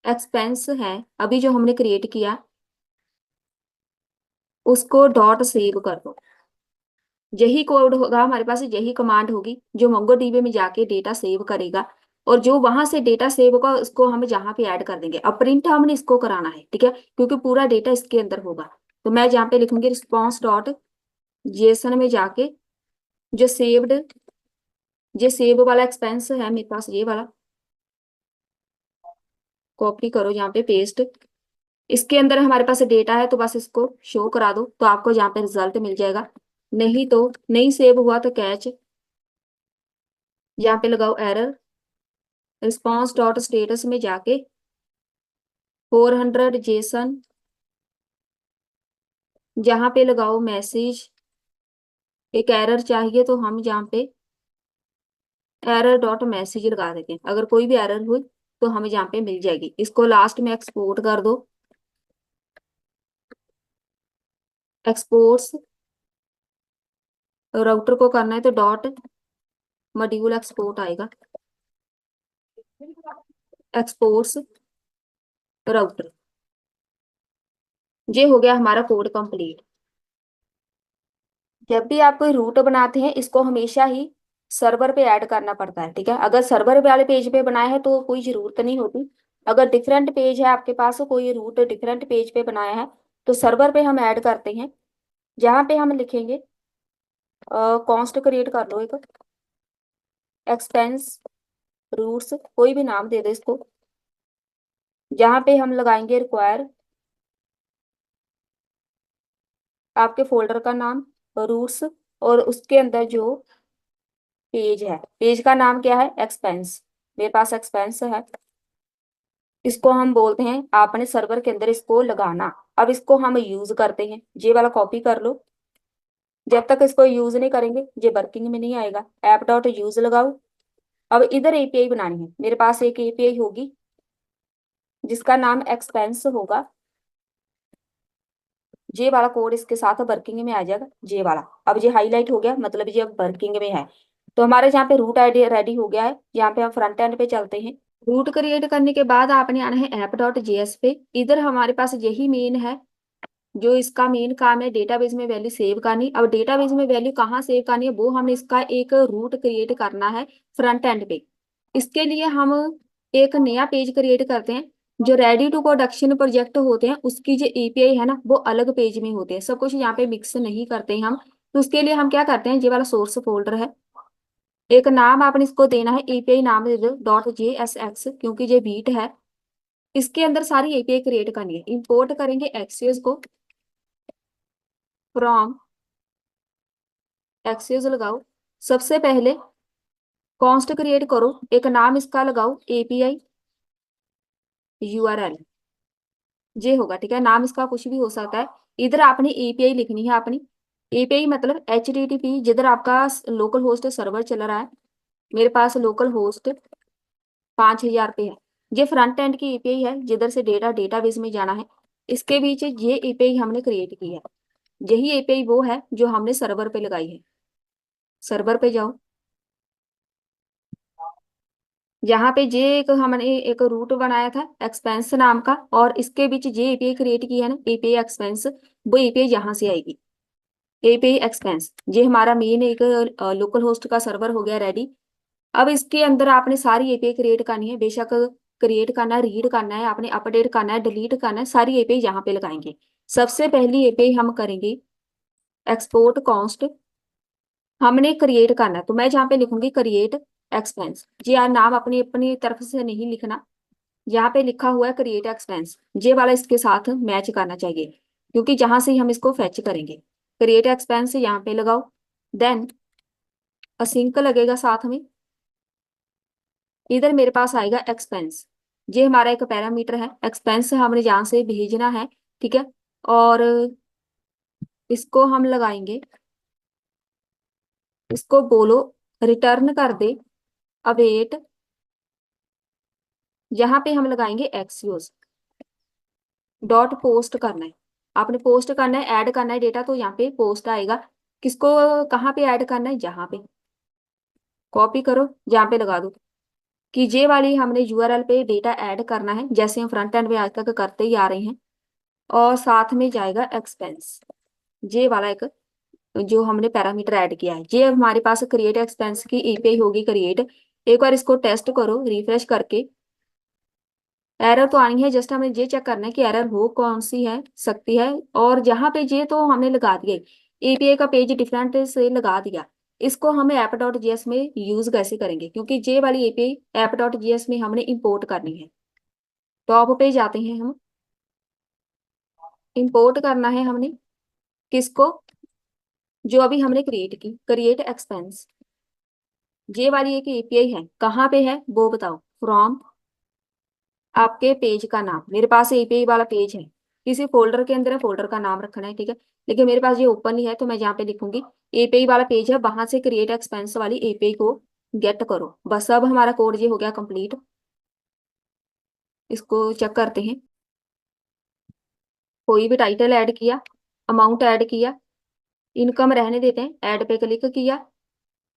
एक्सपेंस है अभी जो हमने क्रिएट किया उसको डॉट सेव कर दो। यही कोड होगा हमारे पास, यही कमांड होगी जो मोंगोडीबी में जाके डेटा सेव करेगा, और जो वहां से डेटा सेव होगा उसको हम जहाँ पे ऐड कर देंगे। अब प्रिंट हमने इसको कराना है, ठीक है, क्योंकि पूरा डेटा इसके अंदर होगा। तो मैं जहाँ पे लिखूंगी रिस्पॉन्स डॉट जेसन में जाके जो सेव्ड, ये सेव वाला एक्सपेंस है मेरे पास, ये वाला कॉपी करो यहाँ पे पेस्ट। इसके अंदर हमारे पास डेटा है तो बस इसको शो करा दो तो आपको यहाँ पे रिजल्ट मिल जाएगा। नहीं तो नहीं सेव हुआ तो कैच, यहाँ पे लगाओ एरर, रिस्पॉन्स डॉट स्टेटस में जाके 400 जेसन, जहाँ पे लगाओ मैसेज। एक एरर चाहिए तो हम यहाँ पे एरर डॉट मैसेज लगा देते हैं, अगर कोई भी एरर हुई तो हमें यहाँ पे मिल जाएगी। इसको लास्ट में एक्सपोर्ट कर दो, एक्सपोर्ट्स राउटर को करना है तो डॉट मॉड्यूल एक्सपोर्ट आएगा, एक्सपोर्ट्स राउटर। ये हो गया हमारा कोड कंप्लीट। जब भी आप कोई रूट बनाते हैं इसको हमेशा ही सर्वर पे ऐड करना पड़ता है, ठीक है। अगर सर्वर वाले पेज पे बनाया है तो कोई जरूरत नहीं होती। अगर डिफरेंट पेज है आपके पास, कोई रूट डिफरेंट पेज पे बनाया है तो सर्वर पे हम ऐड करते हैं। जहाँ पे हम लिखेंगे कॉन्स्ट क्रिएट कर लो, एक एक्सपेंस रूट्स, कोई भी नाम दे दो इसको। जहाँ पे हम लगाएंगे रिक्वायर, आपके फोल्डर का नाम रूट्स, और उसके अंदर जो पेज है, पेज का नाम क्या है, एक्सपेंस। मेरे पास एक्सपेंस है, इसको हम बोलते हैं आपने सर्वर के अंदर इसको लगाना। अब इसको हम यूज करते हैं, ये वाला कॉपी कर लो। जब तक इसको यूज नहीं करेंगे ये वर्किंग में नहीं आएगा। ऐप डॉट यूज लगाओ। अब इधर एपीआई बनानी है, मेरे पास एक एपीआई होगी जिसका नाम एक्सपेंस होगा। ये वाला कोड इसके साथ वर्किंग में आ जाएगा, ये वाला। अब ये हाईलाइट हो गया, मतलब ये अब वर्किंग में है। तो हमारे यहाँ पे रूट आईडी रेडी हो गया है। यहाँ पे हम फ्रंट एंड पे चलते हैं। रूट क्रिएट करने के बाद आपने आना है ऐप डॉट जेएस पे। इधर हमारे पास यही मेन है, जो इसका मेन काम है डेटाबेस में वैल्यू सेव करनी। अब डेटाबेस में वैल्यू कहाँ सेव करनी है वो हमने इसका एक रूट क्रिएट करना है फ्रंट एंड पे। इसके लिए हम एक नया पेज क्रिएट करते हैं। जो रेडी टू प्रोडक्शन प्रोजेक्ट होते हैं उसकी जो एपीआई है ना वो अलग पेज में होते हैं, सब कुछ यहाँ पे मिक्स नहीं करते हैं हम। तो उसके लिए हम क्या करते हैं, ये वाला सोर्स फोल्डर है, एक नाम आपने इसको देना है, एपीआई नाम दे दो डॉट JSX, क्योंकि ये बीट है। इसके अंदर सारी एपीआई क्रिएट करनी है। इंपोर्ट करेंगे एक्सेस को, फ्रॉम एक्सेस लगाओ। सबसे पहले कॉन्स्ट क्रिएट करो, एक नाम इसका लगाओ एपीआई URL, ये होगा, ठीक है। नाम इसका कुछ भी हो सकता है। इधर आपने एपीआई लिखनी है अपनी। एपीआई मतलब HTTP, जिधर आपका लोकल होस्ट सर्वर चल रहा है। मेरे पास लोकल होस्ट 5000 पे है। ये फ्रंट एंड की एपीआई है जिधर से डेटा डेटाबेस में जाना है। इसके बीच ये एपीआई हमने क्रिएट की है। यही एपीआई वो है जो हमने सर्वर पे लगाई है। सर्वर पे जाओ, यहाँ पे जे एक हमने एक रूट बनाया था एक्सपेंस नाम का, और इसके बीच जे एपीआई क्रिएट की है ना एपीआई एक्सपेंस, वो एपीआई यहाँ से आएगी। एपीआई एक्सपेंस ये हमारा मेन एक लोकल होस्ट का सर्वर हो गया रेडी। अब इसके अंदर आपने सारी एपीआई क्रिएट करनी है, बेशक क्रिएट करना है, रीड करना है, आपने अपडेट करना है, डिलीट करना है, सारी एपीआई यहाँ पे लगाएंगे। सबसे पहली एपीआई हम करेंगे एक्सपोर्ट कॉन्स्ट, हमने क्रिएट करना है। तो मैं जहाँ पे लिखूंगी क्रिएट एक्सपेंस, जी यार नाम अपनी अपनी तरफ से नहीं लिखना। यहाँ पे लिखा हुआ है क्रिएट एक्सपेंस, ये वाला इसके साथ मैच करना चाहिए, क्योंकि जहां से हम इसको फैच करेंगे। क्रिएट एक्सपेंस यहाँ पे लगाओ, देन असिंक लगेगा साथ में। इधर मेरे पास आएगा एक्सपेंस। ये हमारा एक पैरामीटर है, एक्सपेंस हमने जहाँ से भेजना है, ठीक है। और इसको हम लगाएंगे, इसको बोलो रिटर्न कर दे अवेट, यहाँ पे हम लगाएंगे एक्सयूज डॉट पोस्ट करना है। आपने पोस्ट करना है, ऐड करना है डेटा, तो यहाँ पे पोस्ट आएगा। किसको कहाँ पे ऐड करना है, यहाँ पे कॉपी करो, यहाँ पे लगा दो कि जे वाली हमने यूआरएल पे डेटा ऐड करना है, जैसे हम फ्रंट एंड में आज तक करते ही आ रहे हैं। और साथ में जाएगा एक्सपेंस, जे वाला एक जो हमने पैरामीटर ऐड किया है। ये हमारे पास क्रिएट एक्सपेंस की एपीआई होगी क्रिएट। एक बार इसको टेस्ट करो रिफ्रेश करके। एरर तो आनी है, जस्ट हमें ये चेक करना है कि एरर हो कौन सी है सकती है। और जहाँ पे ये तो हमने लगा दिया, एपीआई का पेज डिफरेंट से लगा दिया। इसको हमें ऐप डॉट जीएस में यूज कैसे करेंगे, क्योंकि ये वाली एपीआई ऐप डॉट जीएस में हमने इंपोर्ट करनी है। टॉप पे जाते हैं हम, इंपोर्ट करना है हमने किसको, जो अभी हमने क्रिएट की, क्रिएट एक्सपेंस। ये वाली एक एपीआई है, कहाँ पे है वो बताओ। फ्रॉम आपके पेज का नाम, मेरे पास एपीआई वाला पेज है, किसी फोल्डर के अंदर है, फोल्डर का नाम रखना है, ठीक है। लेकिन मेरे पास ये ओपन ही है, तो मैं यहाँ पे लिखूंगी एपीआई वाला पेज है, वहां से क्रिएट एक्सपेंस वाली एपीआई को गेट करो। बस अब हमारा कोड ये हो गया कंप्लीट। इसको चेक करते हैं। कोई भी टाइटल ऐड किया, अमाउंट ऐड किया, इनकम रहने देते हैं, ऐड पे क्लिक किया।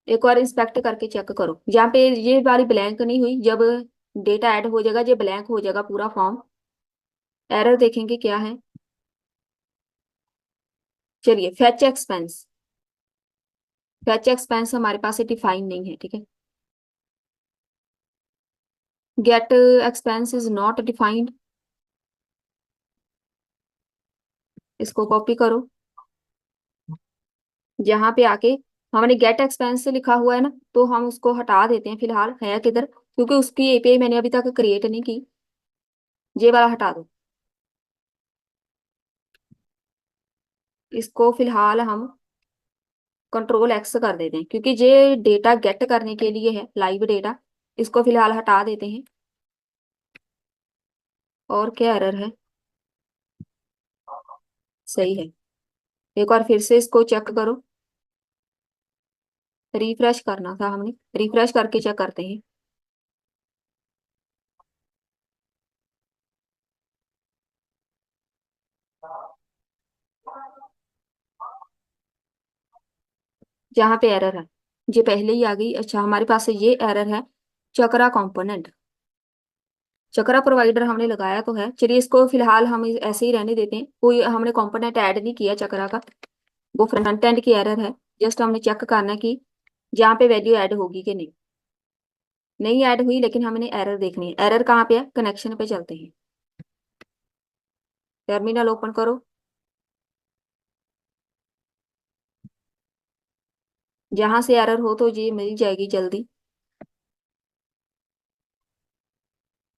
एक बार इंस्पेक्ट करके चेक करो, जहाँ पे ये वाली ब्लैंक नहीं हुई, जब डेटा ऐड हो जाएगा ये ब्लैंक हो जाएगा पूरा फॉर्म। एरर देखेंगे क्या है। चलिए फेच एक्सपेंस, फेच एक्सपेंस हमारे पास डिफाइन नहीं है, ठीक है। Get expense is not defined, इसको कॉपी करो, यहाँ पे आके हमने गेट एक्सपेंस लिखा हुआ है ना, तो हम उसको हटा देते हैं फिलहाल, है किधर, क्योंकि उसकी एपीआई मैंने अभी तक क्रिएट नहीं की। ये वाला हटा दो, इसको फिलहाल हम कंट्रोल एक्स कर देते हैं, क्योंकि ये डेटा गेट करने के लिए है, लाइव डेटा। इसको फिलहाल हटा देते हैं। और क्या एरर है, सही है। एक बार फिर से इसको चेक करो, रिफ्रेश करना था हमने, रिफ्रेश करके चेक करते हैं। जहाँ पे एरर है, ये पहले ही आ गई। अच्छा हमारे पास ये एरर है, चक्रा कंपोनेंट, चक्रा प्रोवाइडर हमने लगाया तो है। चलिए इसको फिलहाल हम ऐसे ही रहने देते हैं, कोई हमने कंपोनेंट ऐड नहीं किया चक्रा का। वो फ्रंट एंड की एरर है, जस्ट हमने चेक करना है कि जहाँ पे वैल्यू ऐड होगी कि नहीं। नहीं ऐड हुई, लेकिन हमने एरर देखनी है। एरर कहाँ पे है, कनेक्शन पे चलते हैं। टर्मिनल ओपन करो, जहां से एरर हो तो ये मिल जाएगी जल्दी।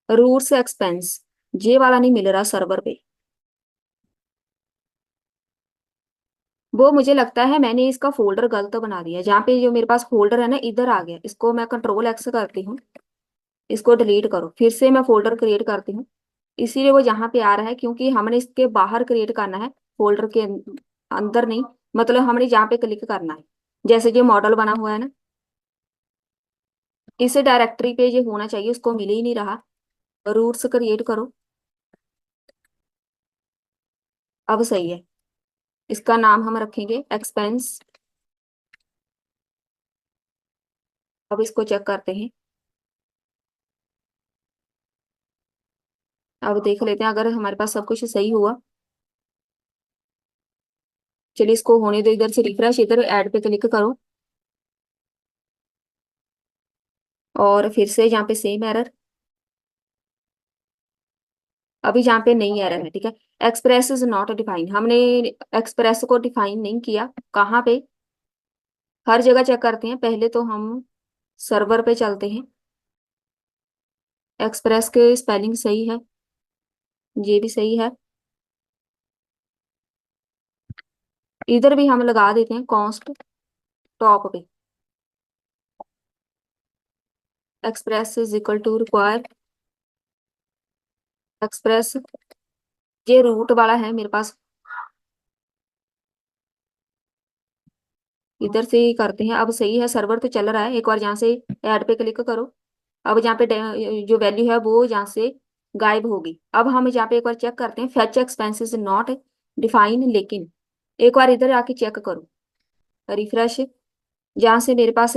रूट्स एक्सपेंस, ये वाला नहीं मिल रहा सर्वर पे। वो मुझे लगता है मैंने इसका फोल्डर गलत बना दिया, जहाँ पे जो मेरे पास फोल्डर है ना इधर आ गया। इसको मैं कंट्रोल एक्स करती हूँ, इसको डिलीट करो, फिर से मैं फोल्डर क्रिएट करती हूँ। इसीलिए वो यहाँ पे आ रहा है, क्योंकि हमने इसके बाहर क्रिएट करना है, फोल्डर के अंदर नहीं। मतलब हमने जहाँ पे क्लिक करना है, जैसे जो मॉडल बना हुआ है ना, इस डायरेक्टरी पे ये होना चाहिए, उसको मिल ही नहीं रहा। रूट्स क्रिएट करो, अब सही है। इसका नाम हम रखेंगे एक्सपेंस। अब इसको चेक करते हैं, अब देख लेते हैं अगर हमारे पास सब कुछ सही हुआ। चलिए इसको होने दो, इधर से रिफ्रेश, इधर ऐड पे क्लिक करो। और फिर से यहाँ पे सेम एरर, अभी जहाँ पे नई एरर है, ठीक है। एक्सप्रेस इज नॉट डिफाइन, हमने एक्सप्रेस को डिफाइन नहीं किया। कहाँ पे, हर जगह चेक करते हैं, पहले तो हम सर्वर पे चलते हैं। एक्सप्रेस के स्पेलिंग सही है, ये भी सही है। इधर भी हम लगा देते हैं कॉन्स्ट टॉप पे। Express is equal to require express. ये रूट वाला है मेरे पास, इधर से ही करते हैं। अब सही है, सर्वर तो चल रहा है। एक बार यहाँ से ऐड पे क्लिक करो। अब जहाँ पे जो वैल्यू है वो यहाँ से गायब होगी। अब हम यहाँ पे एक बार चेक करते हैं, फेच एक्सपेंसेस नॉट डिफाइन, लेकिन एक बार इधर आके चेक करो, रिफ्रेश। जहाँ से मेरे पास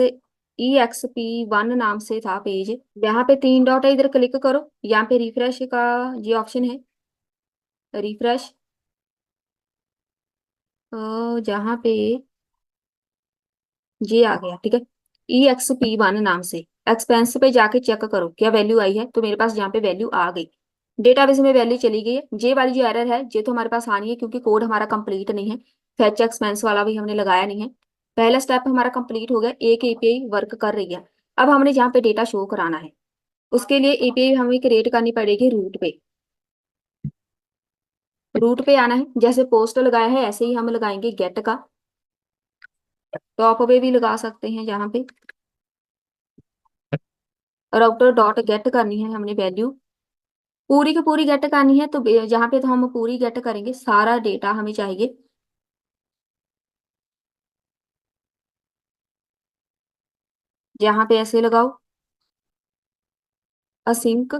EXP1 नाम से था पेज, यहाँ पे 3 डॉट है, इधर क्लिक करो। यहाँ पे रिफ्रेश का ये ऑप्शन है, रिफ्रेश। जहाँ पे ये आ गया, ठीक है। EXP1 नाम से एक्सपेंस पे जाके चेक करो क्या वैल्यू आई है। तो मेरे पास यहाँ पे वैल्यू आ गई, डेटाबेस में वैल्यू चली गई है। ये वाली जो एरर है ये तो हमारे पास आनी है, क्योंकि कोड हमारा कंप्लीट नहीं है। फेच एक्सपेंस वाला भी हमने लगाया नहीं है। पहला स्टेप हमारा कंप्लीट हो गया, एक एपीआई वर्क कर रही है। अब हमने जहाँ पे डेटा शो कराना है, उसके लिए एपीआई हमें क्रिएट करनी पड़ेगी रूट पे। रूट पे आना है, जैसे पोस्ट लगाया है ऐसे ही हम लगाएंगे गेट का। टॉप पे भी लगा सकते हैं जहाँ पे। राउटर डॉट गेट करनी है हमने वैल्यू, पूरी की पूरी गेट करनी है। तो जहाँ पे तो हम पूरी गेट करेंगे, सारा डेटा हमें चाहिए। जहाँ पे ऐसे लगाओ, असिंक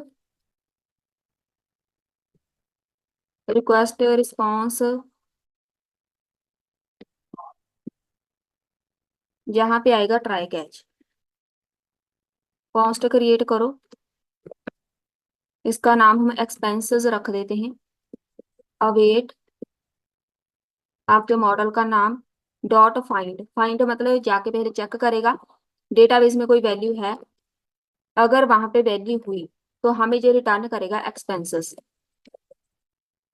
रिक्वेस्ट रिस्पॉन्स, जहाँ पे आएगा ट्राई कैच, कॉन्स्ट क्रिएट करो। इसका नाम हम एक्सपेंसेस रख देते हैं। अवेट आपके मॉडल का नाम, डॉट फाइंड, फाइंड मतलब जाके पहले चेक करेगा डेटाबेस में कोई वैल्यू है। अगर वहां पे वैल्यू हुई तो हमें जो रिटर्न करेगा एक्सपेंसेस।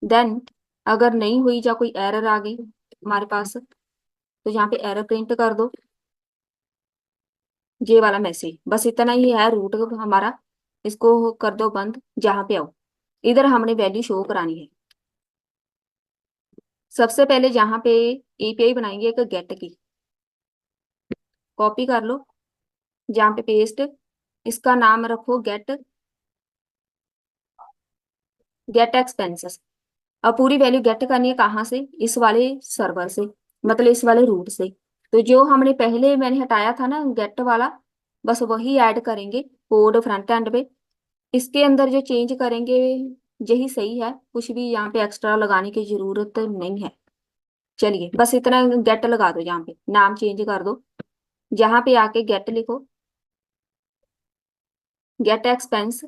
देन अगर नहीं हुई या कोई एरर आ गई हमारे पास, तो यहाँ पे एरर प्रिंट कर दो, ये वाला मैसेज। बस इतना ही है रूट हमारा। इसको कर दो बंद। जहाँ पे आओ, इधर हमने वैल्यू शो करानी है। सबसे पहले जहाँ पे एपीआई बनाएंगे एक गेट की, कॉपी कर लो, जहाँ पे पेस्ट, इसका नाम रखो गेट, गेट एक्सपेंसेस। अब पूरी वैल्यू गेट करनी है कहाँ से, इस वाले सर्वर से, मतलब इस वाले रूट से। तो जो हमने पहले मैंने हटाया था ना गेट वाला, बस वही ऐड करेंगे कोड फ्रंट एंड पे। इसके अंदर जो चेंज करेंगे यही सही है, कुछ भी यहाँ पे एक्स्ट्रा लगाने की जरूरत नहीं है। चलिए बस इतना गेट लगा दो, यहाँ पे नाम चेंज कर दो। जहाँ पे आके गेट लिखो, गेट एक्सपेंस।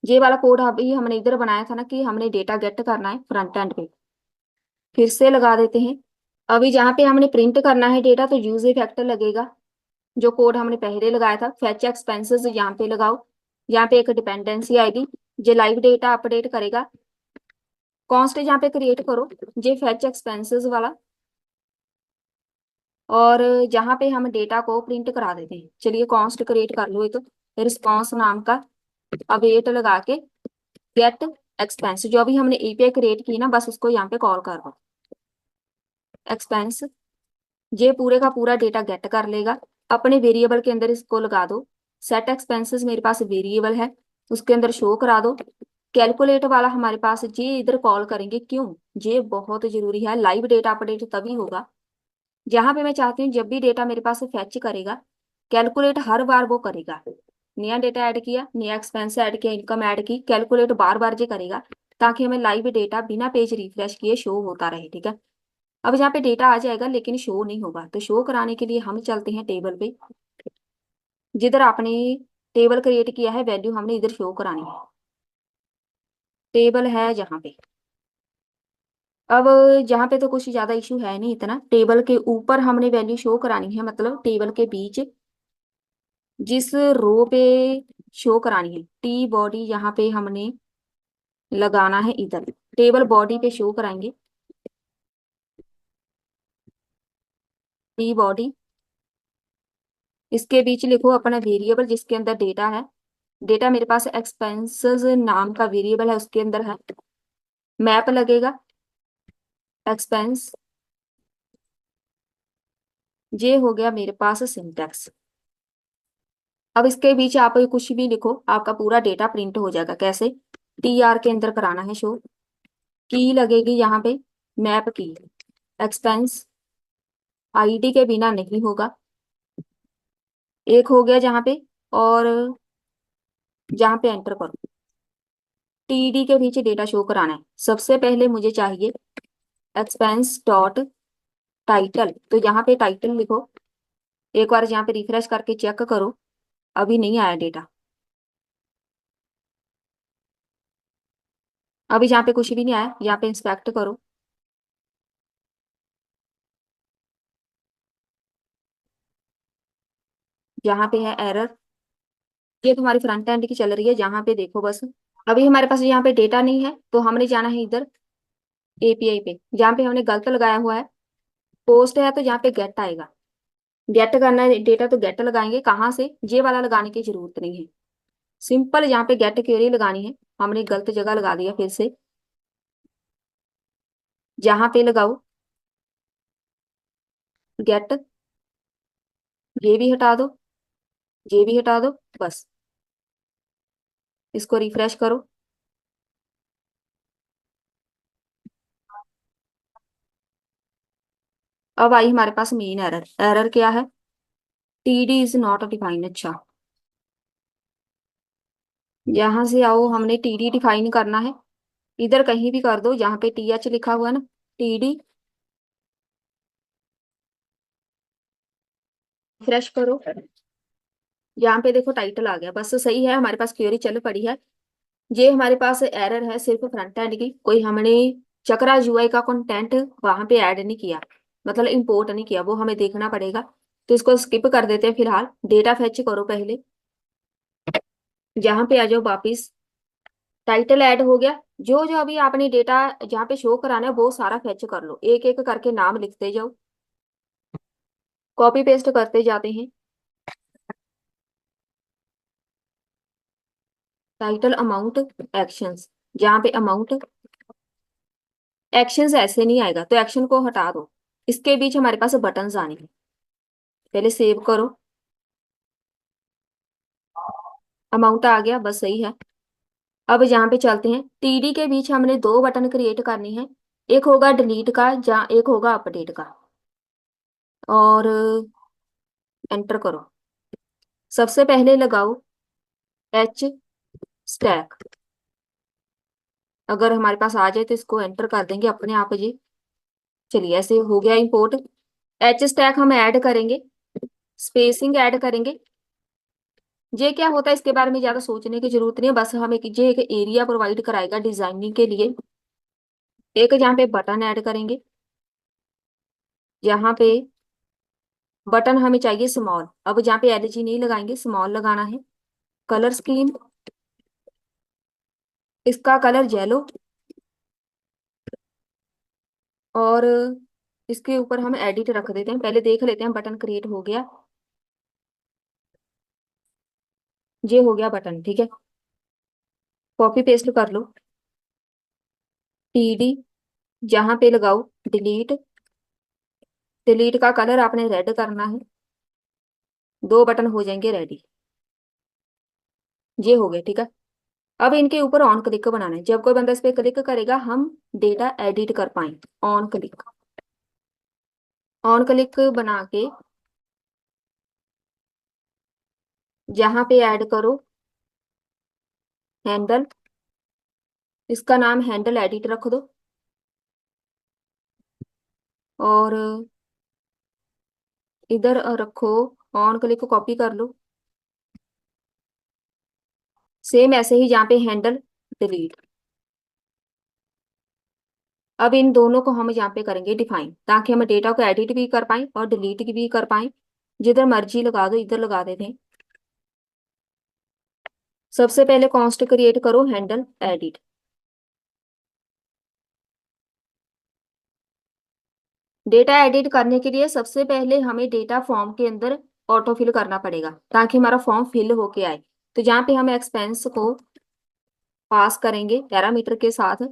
ये वाला कोड अभी हमने इधर बनाया था ना कि हमने डेटा गेट करना है फ्रंट एंड पे, फिर से लगा देते हैं। अभी जहाँ पे हमने प्रिंट करना है डेटा, तो यूज इफेक्ट लगेगा, जो कोड हमने पहले लगाया था। फेच एक्सपेंसेस यहाँ पे लगाओ। यहाँ पे एक डिपेंडेंसी आएगी, जो लाइव डेटा अपडेट करेगा। कॉन्स्ट यहाँ पे क्रिएट करो, जे फेच एक्सपेंसेस वाला। और जहाँ पे हम डेटा को प्रिंट करा देते हैं, चलिए कॉन्स्ट क्रिएट कर लो एक रिस्पॉन्स नाम का, अवेट लगा के गेट एक्सपेंस। जो अभी हमने एपीआई क्रिएट की ना, बस उसको यहाँ पे कॉल कर दो, एक्सपेंस। ये पूरे का पूरा डेटा गेट कर लेगा। अपने वेरिएबल के अंदर इसको लगा दो। सेट एक्सपेंसेस मेरे पास वेरिएबल है, उसके अंदर शो करा दो। कैलकुलेट वाला हमारे पास ये इधर कॉल करेंगे, क्यों, ये बहुत जरूरी है। लाइव डेटा अपडेट तभी होगा जहां पे मैं चाहती हूँ जब भी डेटा मेरे पास फैच करेगा, कैलकुलेट हर बार वो करेगा। नया डेटा ऐड किया, नया एक्सपेंस ऐड किया, इनकम ऐड की, कैलकुलेट बार बार ये करेगा, ताकि हमें लाइव डेटा बिना पेज रिफ्रेश किए शो होता रहे, ठीक है। अब यहाँ पे डेटा आ जाएगा लेकिन शो नहीं होगा, तो शो कराने के लिए हम चलते हैं टेबल पे। जिधर आपने टेबल क्रिएट किया है, वैल्यू हमने इधर शो करानी है। टेबल है जहाँ पे, अब जहाँ पे तो कुछ ज्यादा इशू है नहीं इतना। टेबल के ऊपर हमने वैल्यू शो करानी है, मतलब टेबल के बीच जिस रो पे शो करानी है। टी बॉडी यहाँ पे हमने लगाना है, इधर टेबल बॉडी पे शो कराएंगे। टी बॉडी, इसके बीच लिखो अपना वेरिएबल जिसके अंदर डेटा है। डेटा मेरे पास एक्सपेंसेस नाम का वेरिएबल है, उसके अंदर है। मैप लगेगा, एक्सपेंस। ये हो गया मेरे पास सिंटैक्स। अब इसके बीच आप कुछ भी लिखो, आपका पूरा डेटा प्रिंट हो जाएगा। कैसे? TR के अंदर कराना है शो। की लगेगी यहाँ पे, मैप की। एक्सपेंस ID के बिना नहीं होगा। एक हो गया जहाँ पे, और जहाँ पे एंटर करो TD के पीछे डेटा शो कराना है। सबसे पहले मुझे चाहिए एक्सपेंस डॉट टाइटल, तो यहाँ पे टाइटल लिखो। एक बार यहाँ पे रिफ्रेश करके चेक करो, अभी नहीं आया डेटा। अभी यहाँ पे कुछ भी नहीं आया, यहाँ पे इंस्पेक्ट करो। यहाँ पे है एरर। ये तुम्हारी फ्रंट एंड की चल रही है, जहाँ पे देखो बस। अभी हमारे पास यहाँ पे डेटा नहीं है, तो हमने जाना है इधर API पे, जहाँ पे हमने गलत लगाया हुआ है। पोस्ट है तो यहाँ पे गेट आएगा। गेट करना है डेटा, तो गेट लगाएंगे। कहाँ से? ये वाला लगाने की जरूरत नहीं है। सिंपल यहाँ पे गेट क्वेरी लगानी है। हमने गलत जगह लगा दिया फिर से। जहाँ पे लगाओ गेट, ये भी हटा दो, ये भी हटा दो, बस। इसको रिफ्रेश करो। अब आई हमारे पास मेन एरर। एरर क्या है? TD is not define. अच्छा, यहाँ से आओ, हमने TD डिफाइन करना है। इधर कहीं भी कर दो जहाँ पे TH लिखा हुआ है ना, TD। फ्रेश करो। यहाँ पे देखो टाइटल आ गया, बस सही है। हमारे पास क्वेरी चल पड़ी है। ये हमारे पास एरर है सिर्फ फ्रंट एंड की, कोई हमने चक्रा UI का कंटेंट वहां पे ऐड नहीं किया, मतलब इंपोर्ट नहीं किया, वो हमें देखना पड़ेगा। तो इसको स्किप कर देते हैं फिलहाल। डेटा फेच करो पहले। यहाँ पे आ जाओ वापिस। टाइटल ऐड हो गया। जो जो अभी आपने डेटा जहाँ पे शो कराना है वो सारा फेच कर लो, एक एक करके नाम लिखते जाओ। कॉपी पेस्ट करते जाते हैं। Title, amount, actions. जहाँ पे अमाउंट, एक्शंस ऐसे नहीं आएगा, तो एक्शन को हटा दो। इसके बीच हमारे पास बटन्स आने हैं। पहले सेव करो। अमाउंट आ गया, बस सही है। अब यहाँ पे चलते हैं। TD के बीच हमने दो बटन क्रिएट करनी है। एक होगा डिलीट का, जहाँ एक होगा अपडेट का। और एंटर करो। सबसे पहले लगाओ H स्टैक। अगर हमारे पास आ जाए तो इसको एंटर कर देंगे अपने आप जी। चलिए, ऐसे हो गया इंपोर्ट। H स्टैक हम ऐड करेंगे, स्पेसिंग ऐड करेंगे। ये क्या होता है इसके बारे में ज्यादा सोचने की जरूरत नहीं है, बस हमें ये एक एरिया प्रोवाइड कराएगा डिजाइनिंग के लिए। एक यहाँ पे बटन ऐड करेंगे। यहाँ पे बटन हमें चाहिए स्मॉल। अब जहाँ पे LG नहीं लगाएंगे, स्मॉल लगाना है। कलर स्कीम, इसका कलर येलो। और इसके ऊपर हम एडिट रख देते हैं। पहले देख लेते हैं बटन क्रिएट हो गया। ये हो गया बटन, ठीक है। कॉपी पेस्ट कर लो। TD, जहाँ पे लगाओ डिलीट। डिलीट का कलर आपने रेड करना है। दो बटन हो जाएंगे रेडी। ये हो गया, ठीक है। अब इनके ऊपर ऑन क्लिक बनाना है। जब कोई बंदा इस पे क्लिक करेगा हम डेटा एडिट कर पाए। On click. ऑन क्लिक बना के जहाँ पे ऐड करो हैंडल। इसका नाम हैंडल एडिट रख दो। और इधर रखो, ऑन क्लिक कॉपी कर लो। सेम ऐसे ही जहाँ पे हैंडल, डिलीट। अब इन दोनों को हम यहाँ पे करेंगे डिफाइन, ताकि हम डेटा को एडिट भी कर पाए और डिलीट भी कर पाए। जिधर मर्जी लगा दो, इधर लगा देते हैं। सबसे पहले कॉन्स्ट क्रिएट करो हैंडल एडिट। डेटा एडिट करने के लिए सबसे पहले हमें डेटा फॉर्म के अंदर ऑटो फिल करना पड़ेगा, ताकि हमारा फॉर्म फिल होके आए। तो जहाँ पे हम एक्सपेंस को पास करेंगे पैरामीटर के साथ,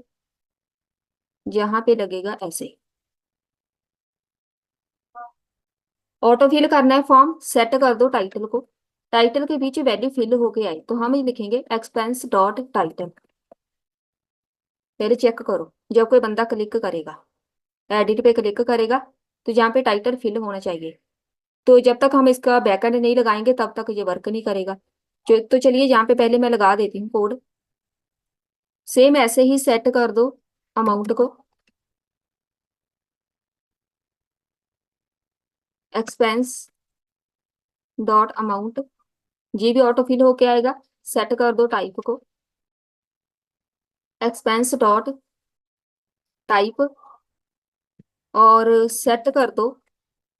जहाँ पे लगेगा ऐसे। ऑटो फिल करना है फॉर्म, सेट कर दो टाइटल को। टाइटल के बीच वैल्यू फिल होके आई तो हम ही लिखेंगे एक्सपेंस डॉट टाइटल। पहले चेक करो, जब कोई बंदा क्लिक करेगा, एडिट पे क्लिक करेगा, तो जहाँ पे टाइटल फिल होना चाहिए, तो जब तक हम इसका बैकएंड नहीं लगाएंगे तब तक ये वर्क नहीं करेगा। तो चलिए यहाँ पे पहले मैं लगा देती हूँ कोड। सेम ऐसे ही सेट कर दो अमाउंट को, एक्सपेंस डॉट अमाउंट, ये भी ऑटो फिल होके आएगा। सेट कर दो टाइप को, एक्सपेंस डॉट टाइप, और सेट कर दो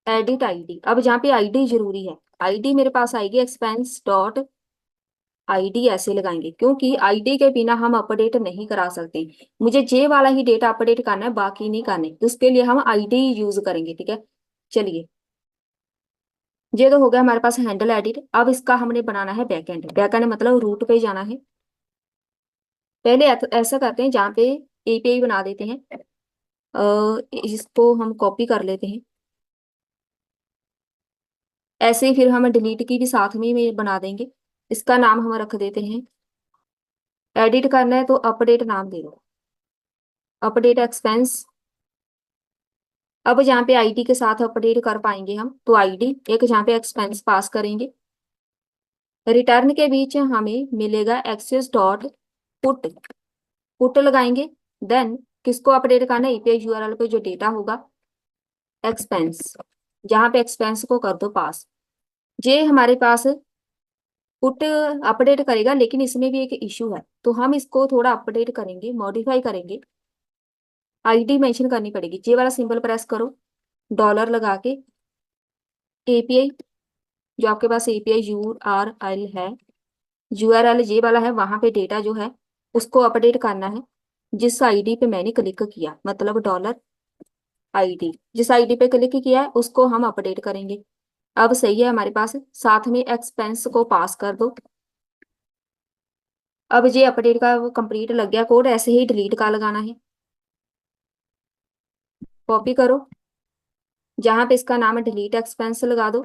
एडिट आईडी। अब जहाँ पे आईडी जरूरी है, आईडी मेरे पास आएगी एक्सपेंस डॉट आईडी, ऐसे लगाएंगे क्योंकि आईडी के बिना हम अपडेट नहीं करा सकते। मुझे जे वाला ही डेटा अपडेट करना है, बाकी नहीं करने, तो उसके लिए हम आईडी यूज करेंगे, ठीक है। चलिए, ये तो हो गया हमारे पास हैंडल एडिट। अब इसका हमने बनाना है बैकएंड। बैकएंड मतलब रूट पे जाना है। पहले ऐसा करते हैं, जहाँ पे एपीआई बना देते हैं, इसको हम कॉपी कर लेते हैं। ऐसे ही फिर हम डिलीट की भी साथ में बना देंगे। इसका नाम हम रख देते हैं, एडिट करना है तो अपडेट नाम दे दो, अपडेट एक्सपेंस। अब जहाँ पे आईडी के साथ अपडेट कर पाएंगे हम, तो आईडी एक, जहाँ पे एक्सपेंस पास करेंगे। रिटर्न के बीच हमें मिलेगा एक्सेस डॉट पुट, पुट लगाएंगे। देन किसको अपडेट करना है, एपीआई यूआरएल पे जो डेटा होगा एक्सपेंस, जहाँ पे एक्सपेंस को कर दो पास। ये हमारे पास पुट अपडेट करेगा, लेकिन इसमें भी एक इशू है, तो हम इसको थोड़ा अपडेट करेंगे, मॉडिफाई करेंगे। आईडी मेंशन करनी पड़ेगी, जे वाला सिंबल प्रेस करो, डॉलर लगा के एपीआई, जो आपके पास एपीआई यूआरएल है, यूआरएल जे वाला है, वहां पे डेटा जो है उसको अपडेट करना है, जिस आईडी पे मैंने क्लिक किया, मतलब डॉलर आईडी, जिस आईडी पे क्लिक किया है उसको हम अपडेट करेंगे। अब सही है हमारे पास, साथ में एक्सपेंस को पास कर दो। अब ये अपडेट का कंप्लीट लग गया कोड। ऐसे ही डिलीट का लगाना है, कॉपी करो, जहां पे इसका नाम है डिलीट एक्सपेंस लगा दो।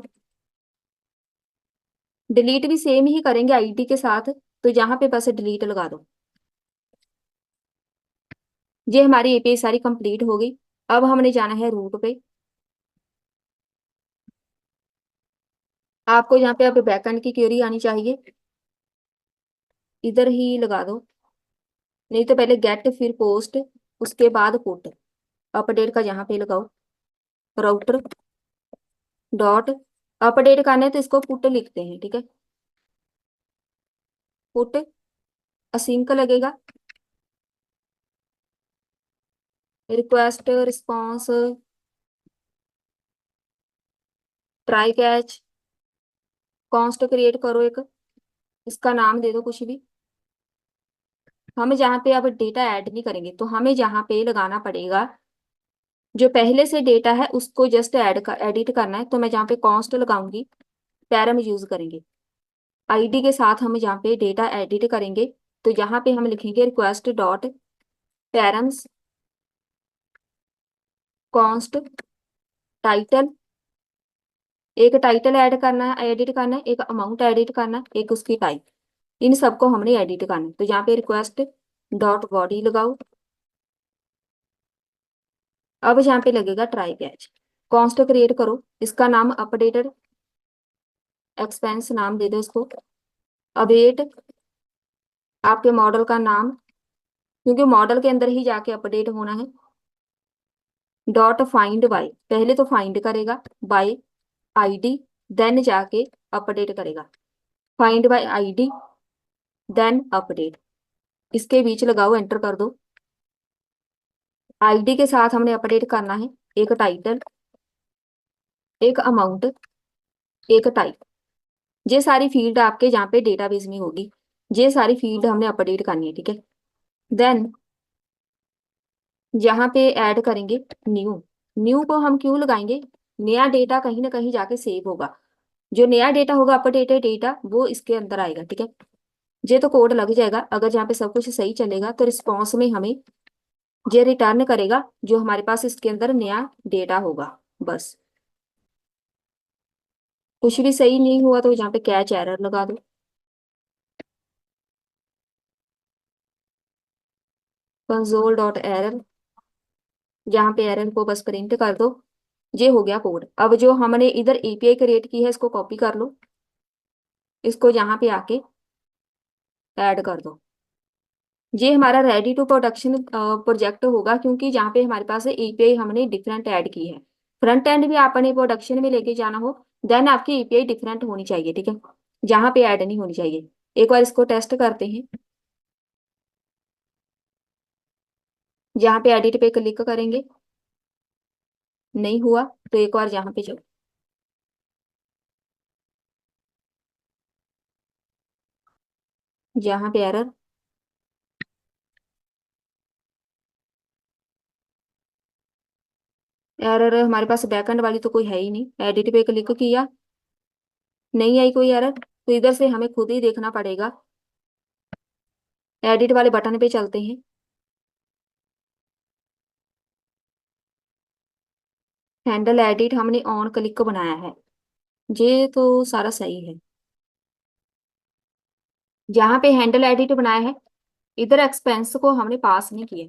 डिलीट भी सेम ही करेंगे आईडी के साथ, तो जहां पे बस डिलीट लगा दो। ये हमारी एपीआई सारी कंप्लीट हो गई। अब हमने जाना है रूट पे। आपको यहाँ पे अब बैकएंड की क्वेरी आनी चाहिए, इधर ही लगा दो, नहीं तो पहले गेट फिर पोस्ट, उसके बाद पुट। अपडेट का यहाँ पे लगाओ, राउटर डॉट अपडेट करना है तो इसको पुट लिखते हैं, ठीक है। पुट असिंक लगेगा, request response try catch, const create करो एक, इसका नाम दे दो कुछ भी। हमें जहाँ पे अब डेटा ऐड नहीं करेंगे, तो हमें जहाँ पे लगाना पड़ेगा, जो पहले से डेटा है उसको जस्ट एडिट करना है, तो मैं जहाँ पे कॉन्स्ट लगाऊंगी, पैरम यूज करेंगे। आईडी के साथ हम जहाँ पे डेटा एडिट करेंगे, तो यहाँ पे हम लिखेंगे request dot params const title. एक टाइटल ऐड करना है, एडिट करना है, एक अमाउंट एडिट करना है, एक उसकी टाइप, इन सबको हमने एडिट करना है। तो यहाँ पे रिक्वेस्ट डॉट बॉडी लगाओ। अब यहाँ पे लगेगा ट्राई कैच, कॉन्स्ट क्रिएट करो, इसका नाम अपडेटेड एक्सपेंस नाम दे दो इसको। अवेट आपके मॉडल का नाम, क्योंकि मॉडल के अंदर ही जाके अपडेट होना है। डॉट फाइंड बाय, पहले तो फाइंड करेगा बाय आईडी, देन जाके अपडेट करेगा। Find by ID then update, इसके बीच लगाओ, एंटर कर दो। आईडी के साथ हमने अपडेट करना है एक टाइटल, एक अमाउंट, एक टाइप। ये सारी फील्ड आपके जहाँ पे डेटाबेस में होगी, ये सारी फील्ड हमने अपडेट करनी है, ठीक है। देन यहाँ पे ऐड करेंगे न्यू। न्यू को हम क्यों लगाएंगे, नया डेटा कहीं ना कहीं जाके सेव होगा, जो नया डेटा होगा अपडेटेड डेटा वो इसके अंदर आएगा, ठीक है। ये तो कोड लग जाएगा, अगर जहाँ पे सब कुछ सही चलेगा तो रिस्पॉन्स में हमें ये रिटर्न करेगा जो हमारे पास इसके अंदर नया डेटा होगा, बस। कुछ भी सही नहीं हुआ तो यहाँ पे कैच एरर लगा दो। कंसोल डॉट एरर, यहाँ पे एरर को बस प्रिंट कर दो। ये हो गया कोड। अब जो हमने इधर एपीआई क्रिएट की है इसको कॉपी कर लो, इसको यहाँ पे आके ऐड कर दो। ये हमारा रेडी टू प्रोडक्शन प्रोजेक्ट होगा, क्योंकि जहाँ पे हमारे पास एपीआई हमने डिफरेंट ऐड की है। फ्रंट एंड भी आपने प्रोडक्शन में लेके जाना हो, देन आपकी एपीआई डिफरेंट होनी चाहिए, ठीक है, जहाँ पे ऐड नहीं होनी चाहिए। एक बार इसको टेस्ट करते हैं। जहाँ पे एडिट पे क्लिक करेंगे, नहीं हुआ तो एक बार यहाँ पे जाओ। यहाँ पे एरर, एरर हमारे पास बैकएंड वाली तो कोई है ही नहीं। एडिट पे क्लिक किया, नहीं आई कोई एरर, तो इधर से हमें खुद ही देखना पड़ेगा। एडिट वाले बटन पे चलते हैं। हैंडल एडिट हमने ऑन क्लिक बनाया है, ये तो सारा सही है। जहाँ पे हैंडल एडिट बनाया है, इधर एक्सपेंस को हमने पास नहीं किया।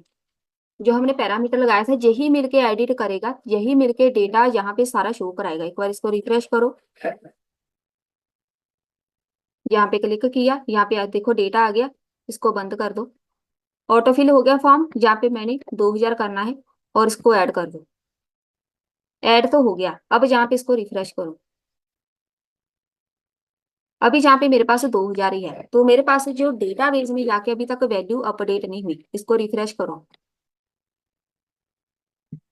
जो हमने पैरामीटर लगाया था यही मिलके एडिट करेगा, यही मिलके डेटा यहाँ पे सारा शो कराएगा। एक बार इसको रिफ्रेश करो। यहाँ पे क्लिक किया, यहाँ पे देखो डेटा आ गया, इसको बंद कर दो। ऑटोफिल हो गया फॉर्म, जहाँ पे मैंने 2000 करना है, और इसको ऐड कर दो। ऐड तो हो गया। अब जहाँ पे इसको रिफ्रेश करो, अभी जहाँ पे मेरे पास 2000 ही है, तो मेरे पास जो डेटाबेस में जाके अभी तक वैल्यू अपडेट नहीं हुई। इसको रिफ्रेश करो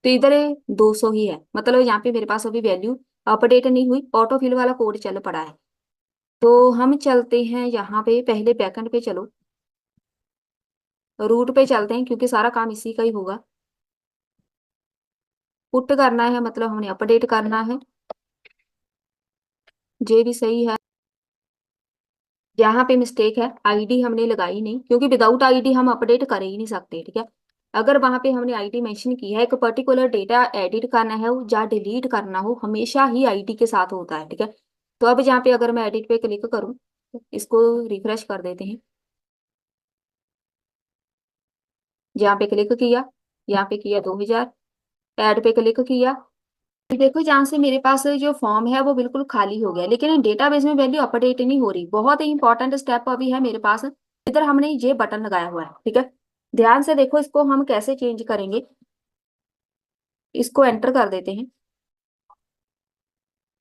तो इधर 200 ही है, मतलब यहाँ पे मेरे पास अभी वैल्यू अपडेट नहीं हुई, ऑटोफिल वाला कोड चल पड़ा है। तो हम चलते हैं यहाँ पे, पहले बैकएंड पे चलो, रूट पे चलते हैं, क्योंकि सारा काम इसी का ही होगा। पुट करना है, मतलब हमने अपडेट करना है। ये भी सही है। यहाँ पे मिस्टेक है, आईडी हमने लगाई नहीं, क्योंकि विदाउट आईडी हम अपडेट कर ही नहीं सकते, ठीक है। अगर वहां पे हमने आईडी मेंशन की है, एक पर्टिकुलर डेटा एडिट करना है या डिलीट करना हो, हमेशा ही आईडी के साथ होता है, ठीक है। तो अब यहाँ पे अगर मैं एडिट पे क्लिक करूँ, इसको रिफ्रेश कर देते हैं। यहाँ पे क्लिक किया, यहाँ पे किया 2000, ऐड पे क्लिक किया। देखो जहाँ से मेरे पास जो फॉर्म है वो बिल्कुल खाली हो गया, लेकिन डेटाबेस में वैल्यू अपडेट नहीं हो रही। बहुत ही इंपॉर्टेंट स्टेप अभी है मेरे पास। इधर हमने ये बटन लगाया हुआ है, ठीक है। ध्यान से देखो, इसको हम कैसे चेंज करेंगे। इसको एंटर कर देते हैं,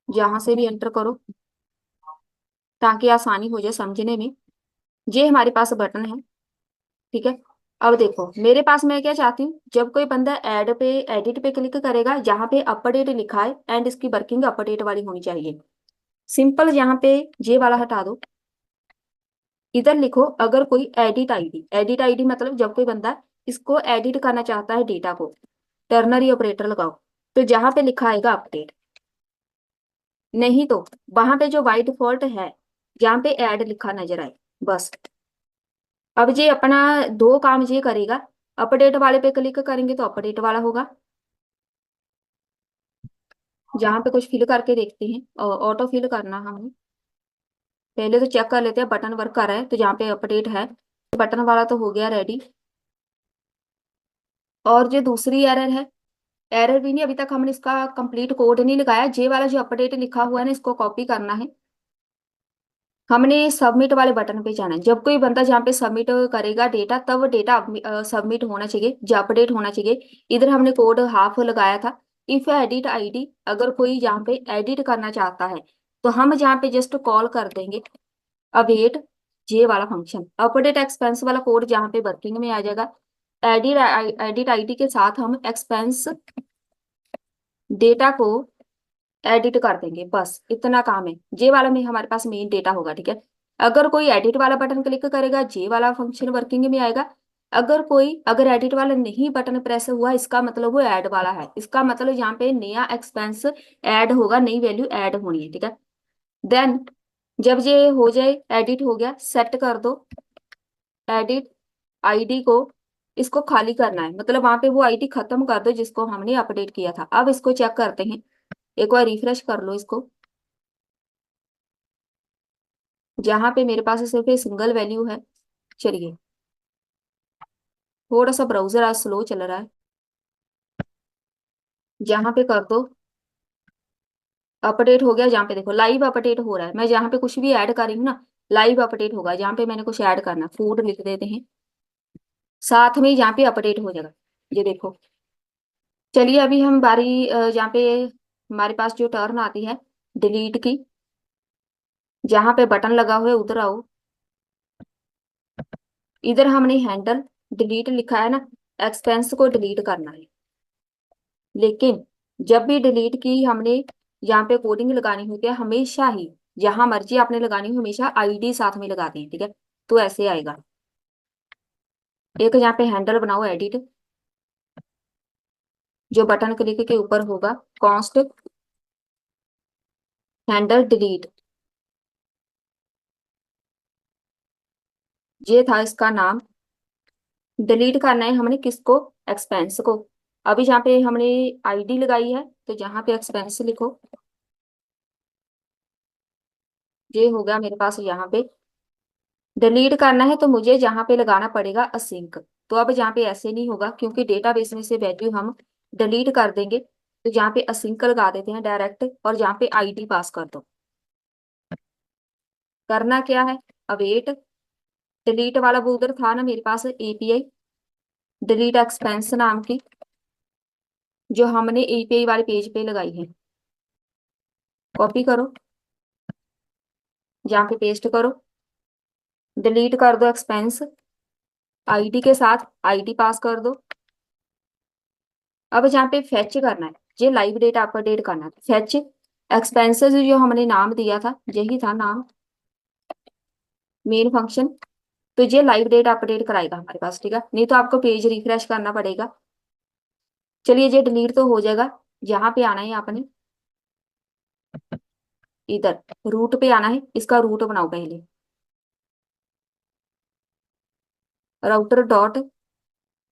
जहां से भी एंटर करो, ताकि आसानी हो जाए समझने में। ये हमारे पास बटन है, ठीक है। अब देखो मेरे पास, मैं क्या चाहती हूँ, जब कोई बंदा ऐड पे एडिट पे क्लिक करेगा, जहाँ पे अपडेट लिखा है एंड इसकी वर्किंग अपडेट वाली होनी चाहिए। सिंपल, यहाँ पे ये वाला हटा दो। इधर लिखो, अगर कोई एडिट आईडी मतलब जब कोई बंदा इसको एडिट करना चाहता है डेटा को, टर्नरी ऑपरेटर लगाओ। तो जहां पे लिखा आएगा अपडेट, नहीं तो वहां पे जो बाय डिफॉल्ट है, जहां पे ऐड लिखा नजर आए, बस। अब ये अपना दो काम ये करेगा। अपडेट वाले पे क्लिक करेंगे तो अपडेट वाला होगा। जहां पे कुछ फिल करके देखते हैं, ऑटो फिल करना हमें। पहले तो चेक कर लेते हैं बटन वर्क कर रहा है, तो जहाँ पे अपडेट है, बटन वाला तो हो गया रेडी। और जो दूसरी एरर है, एरर भी नहीं, अभी तक हमने इसका कंप्लीट कोड नहीं लगाया। जे वाला जो अपडेट लिखा हुआ है ना, इसको कॉपी करना है। हमने सबमिट वाले बटन पे जाना है। जब कोई बंदा जहाँ पे सबमिट करेगा डेटा, तब डेटा सबमिट होना चाहिए, जो अपडेट होना चाहिए। इधर हमने कोड हाफ लगाया था। इफ एडिट आईडी, अगर कोई यहाँ पे एडिट करना चाहता है, तो हम जहाँ पे जस्ट कॉल कर देंगे अवेट जे वाला फंक्शन। अपडेट एक्सपेंस वाला कोड जहाँ पे वर्किंग में आ जाएगा। एडिट आईडी के साथ हम एक्सपेंस डेटा को एडिट कर देंगे, बस इतना काम है। जे वाला में हमारे पास मेन डेटा होगा, ठीक है। अगर कोई एडिट वाला बटन क्लिक करेगा, जे वाला फंक्शन वर्किंग में आएगा। अगर एडिट वाला नहीं बटन प्रेस हुआ, इसका मतलब वो ऐड वाला है। इसका मतलब यहाँ पे नया एक्सपेंस ऐड होगा, नई वैल्यू ऐड होनी है, ठीक है। देन जब ये हो जाए, एडिट हो गया, सेट कर दो एडिट आईडी को। इसको खाली करना है, मतलब वहां पे वो आईडी खत्म कर दो जिसको हमने अपडेट किया था। अब इसको चेक करते हैं, एक बार रिफ्रेश कर लो इसको। जहाँ पे मेरे पास सिर्फ एक सिंगल वैल्यू है। चलिए, थोड़ा सा ब्राउजर आज स्लो चल रहा है। जहाँ पे कर दो अपडेट हो गया, जहाँ पे देखो लाइव अपडेट हो रहा है। मैं जहाँ पे कुछ भी ऐड कर रही हूँ ना, लाइव अपडेट होगा। जहाँ पे मैंने कुछ ऐड करना, फूड लिख देते हैं, साथ में यहाँ पे अपडेट हो जाएगा। ये देखो। चलिए अभी हम बारी जहाँ पे हमारे पास जो टर्न आती है डिलीट की, जहाँ पे बटन लगा हुआ है उधर आओ। इधर हमने हैंडल डिलीट लिखा है ना, एक्सपेंस को डिलीट करना है। लेकिन जब भी डिलीट की हमने यहाँ पे कोडिंग लगानी होती है, हमेशा ही जहां मर्जी आपने लगानी हो, हमेशा आईडी साथ में लगाते हैं, ठीक है। तो ऐसे आएगा। एक यहाँ पे हैंडल बनाओ एडिट, जो बटन क्लिक के ऊपर होगा, कॉन्स्ट हैंडल डिलीट। ये था इसका नाम। डिलीट करना है हमने किसको, एक्सपेंस को। अभी जहाँ पे हमने आईडी लगाई है, तो जहाँ पे एक्सपेंस लिखो। ये हो गया मेरे पास यहाँ पे। डिलीट करना है तो मुझे जहाँ पे लगाना पड़ेगा असिंक। तो अब जहाँ पे ऐसे नहीं होगा, क्योंकि डेटाबेस में से वैल्यू हम डिलीट कर देंगे। तो जहाँ पे असिंक लगा देते हैं डायरेक्ट, और जहाँ पे आईडी पास कर दो। करना क्या है, अवेट डिलीट वाला वो उधर था ना मेरे पास एपीआई, डिलीट एक्सपेंस नाम की, जो हमने एपीआई वाले पेज पे लगाई है। कॉपी करो, जहाँ पे पेस्ट करो, डिलीट कर दो एक्सपेंस, आईडी के साथ आईडी पास कर दो। अब जहाँ पे फेच करना है, ये लाइव डेटा अपडेट करना है, फेच एक्सपेंसेस जो हमने नाम दिया था, यही था नाम मेन फंक्शन। तो ये लाइव डेटा अपडेट कराएगा हमारे पास, ठीक है। नहीं तो आपको पेज रिफ्रेश करना पड़ेगा। चलिए ये डिलीट तो हो जाएगा। यहाँ पे आना है आपने, इधर रूट पे आना है। इसका रूट बनाओ पहले, राउटर डॉट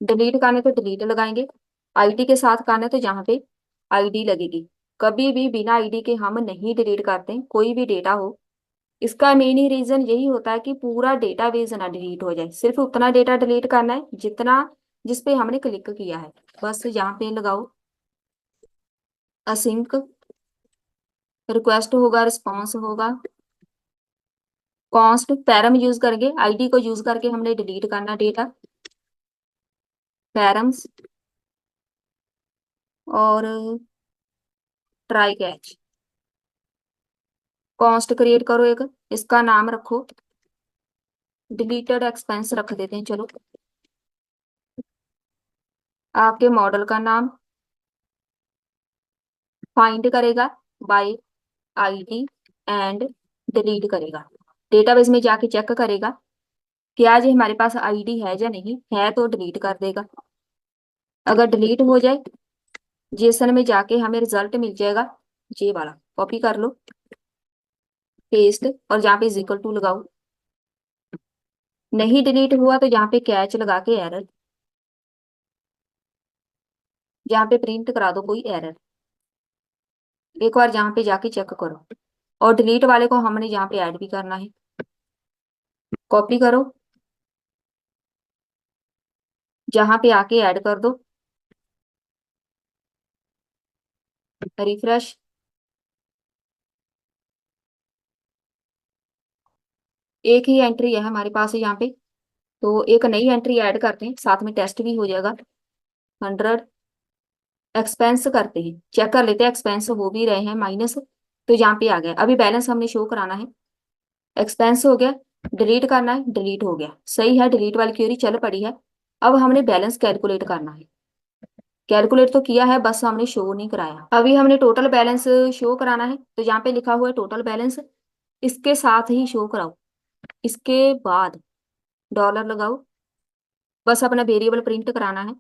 डिलीट करना है तो डिलीट लगाएंगे। आईडी के साथ करना है तो जहाँ पे आईडी लगेगी। कभी भी बिना आईडी के हम नहीं डिलीट करते हैं कोई भी डेटा हो। इसका मेन ही रीजन यही होता है कि पूरा डेटाबेस ना डिलीट हो जाए, सिर्फ उतना डेटा डिलीट करना है जितना, जिस पे हमने क्लिक किया है। बस यहाँ पे लगाओ असिंक, रिक्वेस्ट होगा, रिस्पॉन्स होगा, कॉन्स्ट पैरम यूज करके आईडी को यूज करके हमने डिलीट करना डेटा, पैरम्स और ट्राई कैच। कॉन्स्ट क्रिएट करो एक, इसका नाम रखो डिलीटेड एक्सपेंस रख देते हैं चलो। आपके मॉडल का नाम फाइंड करेगा बाय आईडी एंड डिलीट करेगा। डेटाबेस में जाके चेक करेगा कि आज हमारे पास आईडी है या नहीं है, तो डिलीट कर देगा। अगर डिलीट हो जाए, जेसन में जाके हमें रिजल्ट मिल जाएगा ये वाला। कॉपी कर लो, पेस्ट, और जहाँ पे इज इक्वल टू लगाओ। नहीं डिलीट हुआ तो यहाँ पे कैच लगा के एरर, जहाँ पे प्रिंट करा दो कोई एरर। एक बार जहाँ पे जाके चेक करो। और डिलीट वाले को हमने यहाँ पे ऐड भी करना है। कॉपी करो, जहाँ पे आके ऐड कर दो, रिफ्रेश। एक ही एंट्री है हमारे पास यहाँ पे, तो एक नई एंट्री ऐड करते हैं, साथ में टेस्ट भी हो जाएगा। 100 एक्सपेंस करते हैं, चेक कर लेते हैं एक्सपेंस हो भी रहे हैं माइनस। तो यहाँ पे आ गया। अभी बैलेंस हमने शो कराना है, एक्सपेंस हो गया। डिलीट करना है, डिलीट हो गया, सही है। डिलीट वाली क्वेरी चल पड़ी है। अब हमने बैलेंस कैलकुलेट करना है। कैलकुलेट तो किया है, बस हमने शो नहीं कराया। अभी हमने टोटल बैलेंस शो कराना है, तो यहाँ पे लिखा हुआ है टोटल बैलेंस, इसके साथ ही शो कराओ। इसके बाद डॉलर लगाओ, बस अपना वेरिएबल प्रिंट कराना है।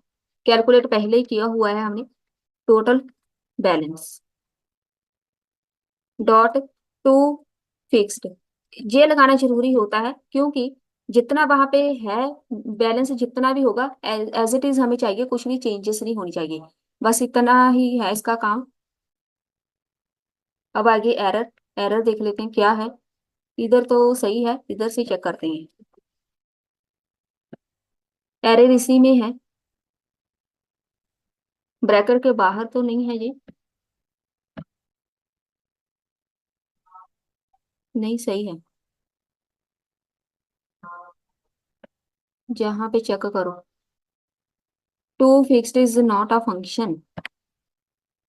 कैलकुलेट पहले ही किया हुआ है हमने। Total balance dot to fixed, ये लगाना जरूरी होता है, क्योंकि जितना वहां पे है बैलेंस, जितना भी होगा एज इट इज हमें चाहिए, कुछ भी चेंजेस नहीं होनी चाहिए। बस इतना ही है इसका काम। अब आगे एरर, एरर देख लेते हैं क्या है। इधर तो सही है, इधर से चेक करते हैं। एरर इसी में है, ब्रैकेट के बाहर तो नहीं है ये। नहीं, सही है। जहां पे चेक करो, to fixed is not a function.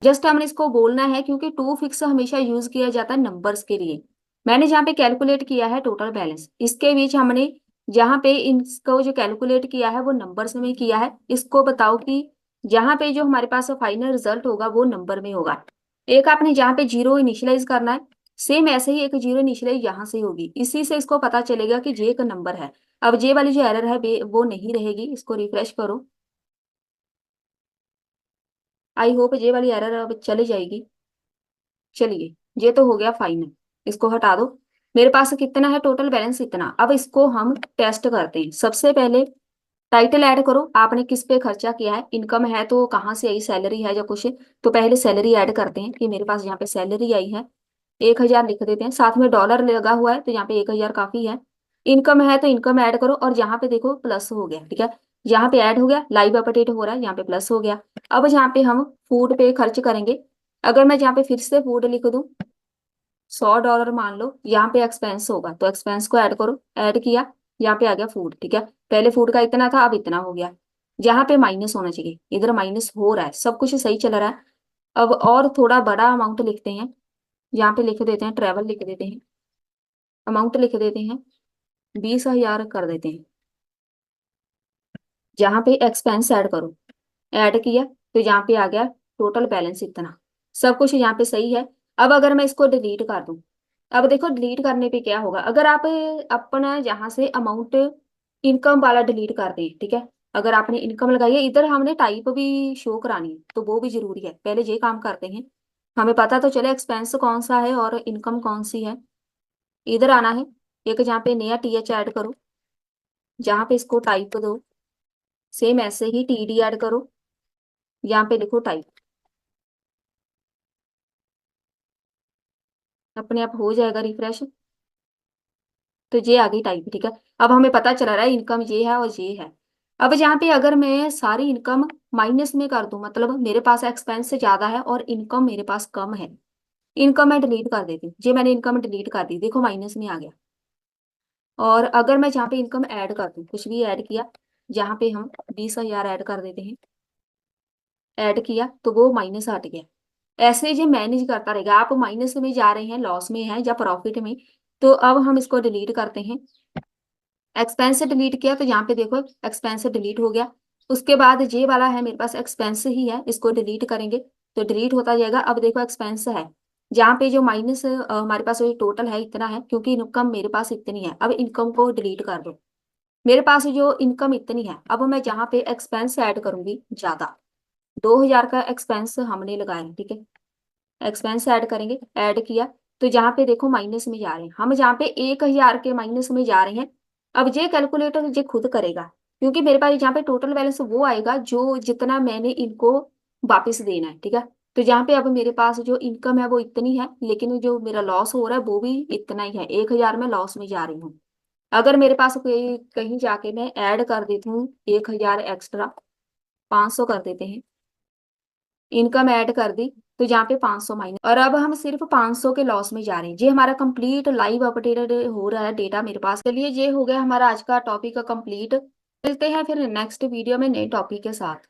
Just हमने इसको बोलना है, क्योंकि टू फिक्स हमेशा यूज किया जाता है नंबर्स के लिए। मैंने जहाँ पे कैलकुलेट किया है टोटल बैलेंस, इसके बीच हमने जहाँ पे इसको जो कैलकुलेट किया है वो नंबर्स में किया है। इसको बताओ कि जहाँ पे जो हमारे पास फाइनल रिजल्ट होगा वो नंबर में होगा। एक आपने जहाँ पे जीरो इनिशियलाइज करना है, सेम ऐसे ही एक जीरो इनिशियलाइज यहाँ से होगी। इसी से इसको पता चलेगा कि जे एक नंबर है। अब जे वाली जो एरर है वो नहीं रहेगी। इसको रिफ्रेश करो। आई होप ये वाली एरर अब चली जाएगी। चलिए, ये तो हो गया फाइनल। इसको हटा दो। मेरे पास कितना है टोटल बैलेंस? इतना। अब इसको हम टेस्ट करते हैं। सबसे पहले टाइटल ऐड करो, आपने किस पे खर्चा किया है। इनकम है तो कहाँ से आई, सैलरी है या कुछ। तो पहले सैलरी ऐड करते हैं कि मेरे पास यहाँ पे सैलरी आई है। 1,000 लिख देते हैं, साथ में डॉलर लगा हुआ है तो यहाँ पे 1,000 काफी है। इनकम है तो इनकम ऐड करो, और यहाँ पे देखो प्लस हो गया, ठीक है। यहाँ पे ऐड हो गया, लाइव अपडेट हो रहा है, यहाँ पे प्लस हो गया। अब यहाँ पे हम फूड पे खर्च करेंगे। अगर मैं यहाँ पे फिर से फूड लिख दूं, $100 मान लो, यहाँ पे एक्सपेंस होगा तो एक्सपेंस को ऐड करो। ऐड किया, यहाँ पे आ गया फूड, ठीक है। पहले फूड का इतना था, अब इतना हो गया। यहाँ पे माइनस होना चाहिए, इधर माइनस हो रहा है, सब कुछ सही चल रहा है। अब और थोड़ा बड़ा अमाउंट लिखते हैं। यहाँ पे लिख देते हैं, ट्रेवल लिख देते हैं। अमाउंट लिख देते हैं, 20,000 कर देते हैं। जहाँ पे एक्सपेंस ऐड करो, ऐड किया तो यहाँ पे आ गया टोटल बैलेंस इतना। सब कुछ यहाँ पे सही है। अब अगर मैं इसको डिलीट कर दूं, अब देखो डिलीट करने पे क्या होगा। अगर आप अपना यहाँ से अमाउंट इनकम वाला डिलीट कर दें, ठीक है। अगर आपने इनकम लगाई है, इधर हमने टाइप भी शो करानी है तो वो भी जरूरी है। पहले ये काम करते हैं, हमें पता तो चले एक्सपेंस कौन सा है और इनकम कौन सी है। इधर आना है, एक जहाँ पे नया TH ऐड करो, जहाँ पे इसको टाइप दो। सेम ऐसे ही TD ऐड करो, यहाँ पे लिखो टाइप। अपने आप हो जाएगा रिफ्रेश। तो ये आ गई टाइप, ठीक है। अब हमें पता चला रहा है इनकम ये है और ये है। अब यहाँ पे अगर मैं सारी इनकम माइनस में कर दूं, मतलब मेरे पास एक्सपेंस से ज्यादा है और इनकम मेरे पास कम है। इनकम मैं डिलीट कर देती हूँ। ये मैंने इनकम डिलीट कर दी, देखो माइनस में आ गया। और अगर मैं जहाँ पे इनकम ऐड कर दूं, कुछ भी ऐड किया, जहाँ पे हम 20,000 ऐड कर देते हैं, ऐड किया तो वो माइनस हट गया। ऐसे ये मैनेज करता रहेगा। आप माइनस में जा रहे हैं, लॉस में है या प्रॉफिट में, तो अब हम इसको डिलीट करते हैं। एक्सपेंस से डिलीट किया तो यहाँ पे देखो एक्सपेंस डिलीट हो गया। उसके बाद ये वाला है मेरे पास एक्सपेंस ही है, इसको डिलीट करेंगे तो डिलीट होता जाएगा। अब देखो एक्सपेंस है, जहाँ पे जो माइनस हमारे पास जो टोटल है इतना है, क्योंकि इनकम मेरे पास इतनी है। अब इनकम को डिलीट कर दो। मेरे पास जो इनकम इतनी है, अब मैं जहाँ पे एक्सपेंस ऐड करूंगी ज्यादा, 2,000 का एक्सपेंस हमने लगाया, ठीक है। एक्सपेंस ऐड करेंगे, ऐड किया तो जहाँ पे देखो माइनस में जा रहे हैं हम, जहाँ पे 1,000 के माइनस में जा रहे हैं। अब ये कैलकुलेटर ये खुद करेगा, क्योंकि मेरे पास जहाँ पे टोटल बैलेंस वो आएगा जो जितना मैंने इनको वापस देना है, ठीक है। तो जहाँ पे अब मेरे पास जो इनकम है वो इतनी है, लेकिन जो मेरा लॉस हो रहा है वो भी इतना ही है, 1,000 में लॉस में जा रही हूँ। अगर मेरे पास कोई कहीं जाके मैं ऐड कर देती हूँ 1,000 एक्स्ट्रा, 500 कर देते हैं, इनकम ऐड कर दी तो यहाँ पे 500 माइनस, और अब हम सिर्फ 500 के लॉस में जा रहे हैं। ये हमारा कंप्लीट लाइव अपडेटेड हो रहा है डेटा मेरे पास। चलिए, ये हो गया हमारा आज का टॉपिक कंप्लीट। मिलते हैं फिर नेक्स्ट वीडियो में नए टॉपिक के साथ।